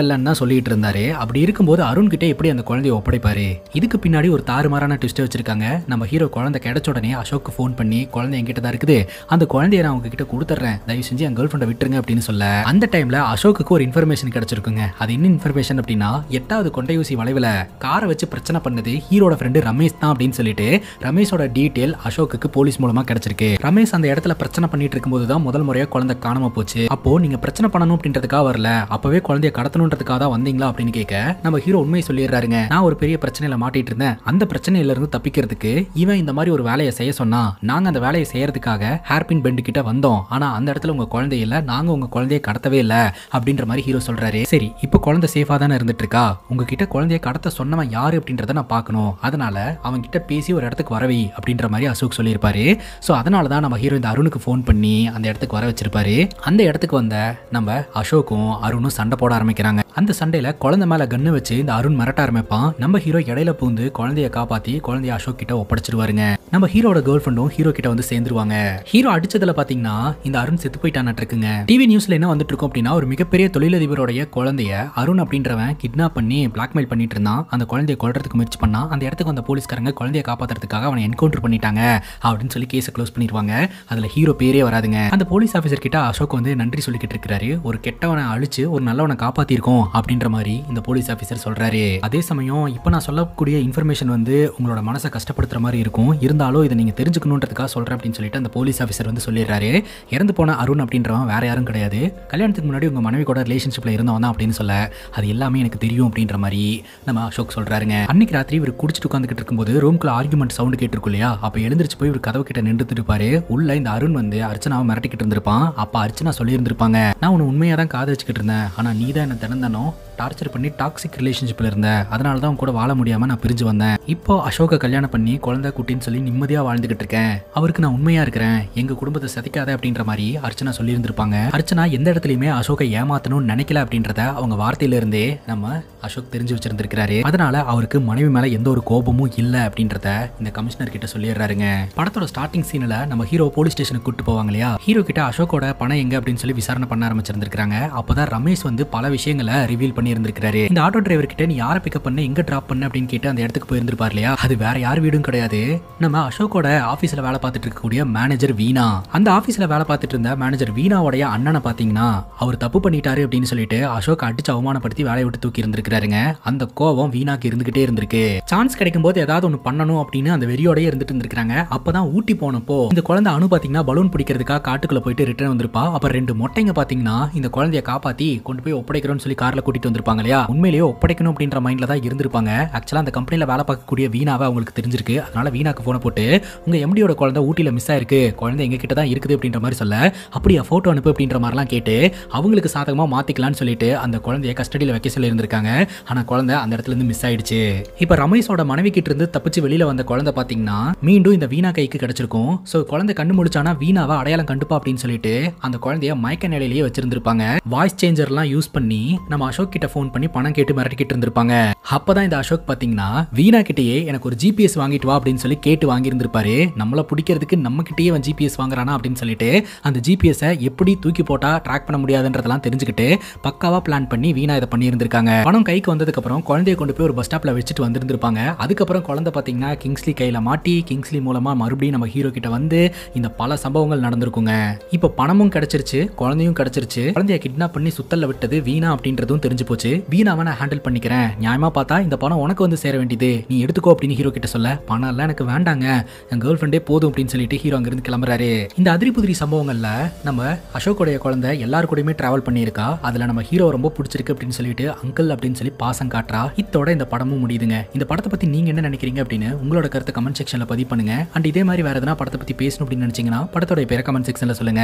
A: இல்லன்னு தான் சொல்லிட்டு இருந்தாரு. அப்படி இருக்கும்போது அருண் கிட்ட எப்படி அந்த குழந்தைய ஒப்படைப்பாரு? இதுக்கு பின்னாடி ஒரு தாறுமாறான ட்விஸ்ட் வச்சிருக்காங்க. நம்ம ஹீரோ குழந்தை கிடைச்ச உடனே அசோக்கு ஃபோன் பண்ணி குழந்தை என்கிட்ட தான் இருக்குது, அந்த குழந்தைய நான் உங்ககிட்ட கொடுத்துறேன், தயவு செஞ்சு என் கேர்ள் ஃப்ரெண்டை விட்டுருங்க அப்படின்னு சொல்ல, அந்த டைம்ல அசோக்கு ஒரு இன்ஃபர்மேஷன் கிடைச்சிருக்குங்க. அது என்ன இன்ஃபர்மேஷன் அப்படின்னா, 8வது கொண்டையூசி வளைவுல காரை வச்சு பிரச்சனை பண்ணது ஹீரோட ஃப்ரெண்டு ரமேஷ் தான் அப்படின்னு சொல்லிட்டு ரமேஷோட டீடைல் அசோக்கு போலீஸ் மூலமா கிடைச்சிருக்கு. ரமேஷ் அந்த இடத்துல பிரச்சனை பண்ணிட்டு இருக்கும்போது தான் முதல் முறையா குழந்தை காணாம போச்சு. அப்போ நீங்க பிரச்சனை பண்ணணும் அப்படின்றதுக்காக வரல, அப்பவே குழந்தைய கடத்தணுன்றதுக்காக தான் வந்தீங்களா அப்படின்னு கேட்க நம்ம ஹீரோ உண்மையை சொல்லிடுறாருங்க. நான் ஒரு பெரிய பிரச்சனையில மாட்டிட்டு இருந்தேன், அந்த பிரச்சனையில இருந்து தப்பிக்கிறதுக்கு இவன் இந்த மாதிரி ஒரு வேலையை செய்ய சொன்னா, நாங்க அந்த வேலையை செய்யறதுக்காக ஹேர்பின் பெண்ட் கிட்ட வந்தோம், ஆனா அந்த இடத்துல உங்க குழந்தை இல்ல, நாங்க உங்க குழந்தைய கடத்தவே இல்ல அப்படின்ற மாதிரி ஹீரோ சொல்றாரு. சரி, இப்போ குழந்தை சேஃபா தானே இருந்துட்டு இருக்கா, உங்ககிட்ட குழந்தைய கடத்த சொன்னவன் யாரு அப்படின்றத நான் பார்க்கணும், அதனால அவன் கிட்ட பேசி ஒரு இடத்துக்கு வரவி அப்படின்ற மாதிரி அசோக் சொல்லியிருப்பாரு. ஸோ அதனால தான் நம்ம ஹீரோ இந்த அருணுக்கு ஃபோன் பண்ணி அந்த இடத்துக்கு வர வச்சிருப்பாரு. அந்த இடத்துக்கு வந்த நம்ம அசோக்கும் அருணும் சண்டை போட ஆரம்பிக்கிறாங்க. அந்த சண்டையில குழந்தை மேல கண்ணு வச்சு இந்த அருண் மிரட்ட ஆரம்பிப்பான். நம்ம ஹீரோ இடையில பூந்து குழந்தைய காப்பாத்தி குழந்தைய அசோக் கிட்ட ஒப்படைச்சிருவாருங்க. நம்ம ஹீரோட கேர்ள் ஃப்ரெண்டும் ஹீரோ கிட்ட வந்து சேர்ந்துருவாங்க. ஹீரோ அடிச்சதுல பாத்தீங்கன்னா இந்த அருண் செத்து போயிட்டான்னு இருக்குங்க. டிவி நியூஸ்ல என்ன வந்துட்டு இருக்கும் அப்படின்னா, ஒரு மிகப்பெரிய தொழிலதிபருடைய குழந்தைய அருண் அப்படின்றவன் கிட்னாப் பண்ணி பிளாக்மெயில் பண்ணிட்டு இருந்தான். அந்த குழந்தைய கொல்றதுக்கு முயற்சி பண்ணா. அந்த இடத்துக்கு வந்த போலீஸ்காரங்க குழந்தைய காப்பாத்துறதுக்காக அவனை என்கவுண்டர் பண்ணிட்டாங்க அப்படின்னு சொல்லி கேஸை க்ளோஸ் பண்ணிடுவாங்க. அதுல ஹீரோ பேரே வராதுங்க. அந்த போலீஸ் ஆஃபீஸர் கிட்ட அசோக் வந்து நன்றி சொல்லிக்கிட்டு இருக்காரு. ஒரு கெட்டவனை அழிச்சு ஒரு நல்லவனை காப்பாத்திருக்கோம் அப்படின்ற மாதிரி இந்த போலீஸ் ஆஃபீஸர் சொல்றாரு. அதே சமயம் இப்ப நான் சொல்லக்கூடிய இன்ஃபர்மேஷன் வந்து உங்களோட மனசை கஷ்டப்படுத்துற மாதிரி இருக்கும், இருந்தாலும் இதை நீங்க தெரிஞ்சுக்கணுன்றதுக்காக சொல்றேன் அப்படின்னு சொல்லிட்டு அந்த போலீஸ் ஆஃபீஸர் வந்து சொல்லிடுறாரு. இறந்து போன அருண் அப்படின்றவன் வேற யாரும் கிடையாது, கல்யாணத்துக்கு முன்னாடி உங்க மனைவி கூட ரிலேஷன்ஷிப்ல இருந்தவன் தான் அப்படின்னு சொல்ல, அது எல்லாமே எனக்கு தெரியும் அப்படின்ற மாதிரி நம்ம அசோக் சொல்றாருங்க. அன்னைக்கு ராத்திரி இவர் குடிச்சிட்டு உட்காந்துக்கிட்டு இருக்கும்போது ரூம்குள்ள ஆர்குமெண்ட் சவுண்ட் கேட்டிருக்கும் இல்லையா, அப்ப எழுந்திருச்சு போய் இவர் கதவு கிட்ட நின்றுட்டு இருப்பாரு. உள்ள இந்த அருண் வந்து அர்ச்சனாவை மிரட்டிக்கிட்டு இருந்திருப்பான். அப்ப அர்ச்சனா சொல்லி இருந்திருப்பாங்க, நான் உன்னை உண்மையா தான் காதலிச்சுக்கிட்டு இருந்தேன், ஆனா நீ தான் என்ன தினந்தானோ டார்ச்சர் பண்ணி டாக்ஸிக் ரிலேஷன்ஷிப்ல இருந்த, அதனால தான் கூட வாழ முடியாம நான் பிரிஞ்சு வந்தேன். இப்போ அசோக கல்யாணம் பண்ணி குழந்தை குட்டின்னு சொல்லி நிம்மதியா வாழ்ந்துகிட்டு இருக்கேன், அவருக்கு நான் உண்மையா இருக்கிறேன், எங்க குடும்பத்தை சதிக்காத அப்படின்ற மாதிரி அர்ச்சனா சொல்லி இருந்திருப்பாங்க. அர்ச்சனா எந்த இடத்துலயுமே அசோகை ஏமாத்தணும்னு நினைக்கல அப்படின்றத அவங்க வார்த்தையில இருந்தே நம்ம அசோக் தெரிஞ்சு வச்சிருந்திருக்காரு. அதனால அவருக்கு மனைவி மேல எந்த ஒரு கோபமும் இல்ல அப்படின்றத இந்த கமிஷனர் கிட்ட சொல்லிடுறாருங்க. படத்தோட ஸ்டார்டிங் சீன்ல நம்ம ஹீரோ போலீஸ் ஸ்டேஷனுக்கு கூட்டு போவாங்க இல்லையா, ஹீரோ கிட்ட அசோக்கோட பணம் எங்க அப்படின்னு சொல்லி விசாரணை பண்ண ஆரம்பிச்சிருந்திருக்காங்க. அப்பதான் ரமேஷ் வந்து பல விஷயங்களை ரிவீல் பண்ணி இருந்திருக்காரு. இந்த ஆட்டோ டிரைவர் கிட்ட நீ யாரை பிக்கப் பண்ண எங்க டிராப் பண்ண அப்படின்னு கேட்டு அந்த இடத்துக்கு போயிருந்திருப்பார் இல்லையா, அது வேற யார் வீடும் கிடையாது, நம்ம அசோக்கோட ஆபீஸ்ல வேலை பார்த்துட்டு இருக்கக்கூடிய மேனேஜர் வீணா. அந்த ஆபீஸ்ல வேலை பார்த்துட்டு இருந்த மேனேஜர் வீணாவோடைய அண்ணனை பாத்தீங்கன்னா அவர் தப்பு பண்ணிட்டாரு அப்படின்னு சொல்லிட்டு அசோக் அடிச்சு அவமானப்படுத்தி வேலையை விட்டு தூக்கி இருந்திருக்காருங்க. அந்த கோபம் வீணாக்கு இருந்துகிட்டே இருந்திருக்கு. சான்ஸ் கிடைக்கும் போது ஏதாவது ஒண்ணு பண்ணணும் அப்படின்னு அந்த வெறியோடய இருந்துட்டு இருந்திருக்காங்க. அப்பதான் ஊட்டி போனப்போ இந்த குழந்தை அனு பாத்தீங்கன்னா பலூன் பிடிக்கிறதுக்காக காட்டுக்குள்ள போயிட்டு ரிட்டர்ன் வந்திருப்பா. அப்புறம் 2 மொட்டைங்க பாத்தீங்கன்னா இந்த குழந்தைய காப்பாத்தி கொண்டு போய் ஒப்படைக்கிறோம்னு சொல்லி கார் கார்ல கூட்டிட்டு வந்திருப்பாங்க இல்லையா, உண்மையிலேயே ஒப்படைக்கணும் அப்படின்ற மைண்ட்ல தான் இருந்திருப்பாங்க. ஆக்சுவலா அந்த கம்பெனில வேலை பார்க்கக்கூடிய வீணாவை அவங்களுக்கு தெரிஞ்சிருக்கு. அதனால வீணாக்கு போனை போட்டு உங்க எம்டியோட குழந்தை ஊட்டில மிஸ் ஆயிருக்கு, குழந்தை எங்க கிட்ட தான் இருக்குது அப்படின்ற மாதிரி சொல்ல, அப்படியே போட்டோ அனுப்பு அப்படின்ற மாதிரிலாம் கேட்டு அவங்களுக்கு சாதகமா மாத்திக்கலாம்னு சொல்லிட்டு அந்த குழந்தைய கஸ்டடியில வைக்க சொல்லி இருந்திருக்காங்க. ஆனா குழந்தை அந்த இடத்துல இருந்து மிஸ் ஆயிடுச்சு. இப்ப ரமேஷோட மனைவி கிட்ட இருந்து தப்பிச்சு வெளியில வந்த குழந்தை பாத்தீங்கன்னா மீண்டும் இந்த வீணா கைக்கு கிடைச்சிருக்கும். சோ குழந்தை கண்ணு முழிச்சானா வீணாவை அடையாளம் கண்டுப்பா அப்படின்னு சொல்லிட்டு அந்த குழந்தைய மயக்க நிலையிலேயே வச்சிருந்திருப்பாங்க. வாய்ஸ் சேஞ்சர்லாம் யூஸ் பண்ணி நம்ம அசோக் கிட்ட போன் பண்ணி பணம் கேட்டு மிரட்டிக்கிட்டு இருந்திருப்பாங்க. அப்பதான் இந்த அசோக் பாத்தீங்கன்னா வீணா கிட்டயே எனக்கு ஒரு ஜிபிஎஸ் வாங்கிட்டு வா அப்படின்னு சொல்லி கேட்டு வாங்கி இருந்திருப்பாரு. நம்மள பிடிக்கிறதுக்கு நம்ம கிட்டயே அவன் ஜிபிஎஸ் வாங்குறானா அப்படின்னு சொல்லிட்டு அந்த ஜிபிஎஸ் எப்படி தூக்கி போட்டா ட்ராக் பண்ண முடியாதுன்றதெல்லாம் தெரிஞ்சுக்கிட்டு பக்காவா பிளான் பண்ணி வீணா இதை பண்ணி இருந்திருக்காங்க. பணம் கைக்கு வந்ததுக்கு அப்புறம் குழந்தைய கொண்டு போய் ஒரு பஸ் ஸ்டாப்ல வச்சுட்டு வந்திருந்திருப்பாங்க. அதுக்கப்புறம் குழந்தை பாத்தீங்கன்னா கிங்ஸ்லி கையில மாட்டி கிங்ஸ்லி மூலமா மறுபடியும் நம்ம ஹீரோ கிட்ட வந்து இந்த பல சம்பவங்கள் நடந்திருக்குங்க. இப்ப பணமும் கிடைச்சிருச்சு, குழந்தையும் கிடைச்சிருச்சு. குழந்தைய கிட்னாப் பண்ணி சுத்தல்ல விட்டது வீணா அப்படின்றதும் தெரிஞ்சு போச்சு. வீணாவை நான் ஹேண்டில் பண்ணிக்கிறேன், நியாயமா பார்த்தா இந்த பணம் உனக்கு வந்து சேர வேண்டியது, நீ எடுத்துக்கோ அப்படின்னு ஹீரோ கிட்ட சொல்ல, பணம் எல்லாம் எனக்கு வேண்டாங்க, என் கேர்ள் ஃப்ரெண்டே போதும் அப்படின்னு சொல்லிட்டு ஹீரோ அங்கிருந்து கிளம்புறாரு. இந்த அதிரி புதிரி சம்பவங்கள்ல நம்ம அசோக்கோடைய குழந்தை எல்லாரு கூடயுமே டிராவல் பண்ணியிருக்கா. அதுல நம்ம ஹீரோ ரொம்ப பிடிச்சிருக்கு அப்படின்னு சொல்லிட்டு அங்கிள் அப்படின்னு சொல்லி பாசம் காட்டுறா. இதோட இந்த படமும் முடியுதுங்க. இந்த படத்தை பத்தி நீங்க என்ன நினைக்கிறீங்க அப்படின்னு உங்களோட கருத்தை கமெண்ட் செக்ஷன்ல பதிவு பண்ணுங்க. அண்ட் இதே மாதிரி வேற எதனா படத்தை பத்தி பேசணும் அப்படின்னு நினைச்சீங்கன்னா படத்தோட பேரை கமெண்ட் செக்ஷன்ல சொல்லுங்க.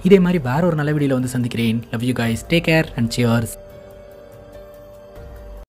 A: இதே மாதிரி வேற ஒரு நல்ல வீடியோல வந்து சந்திக்கிறேன். Love you guys, take care and cheers.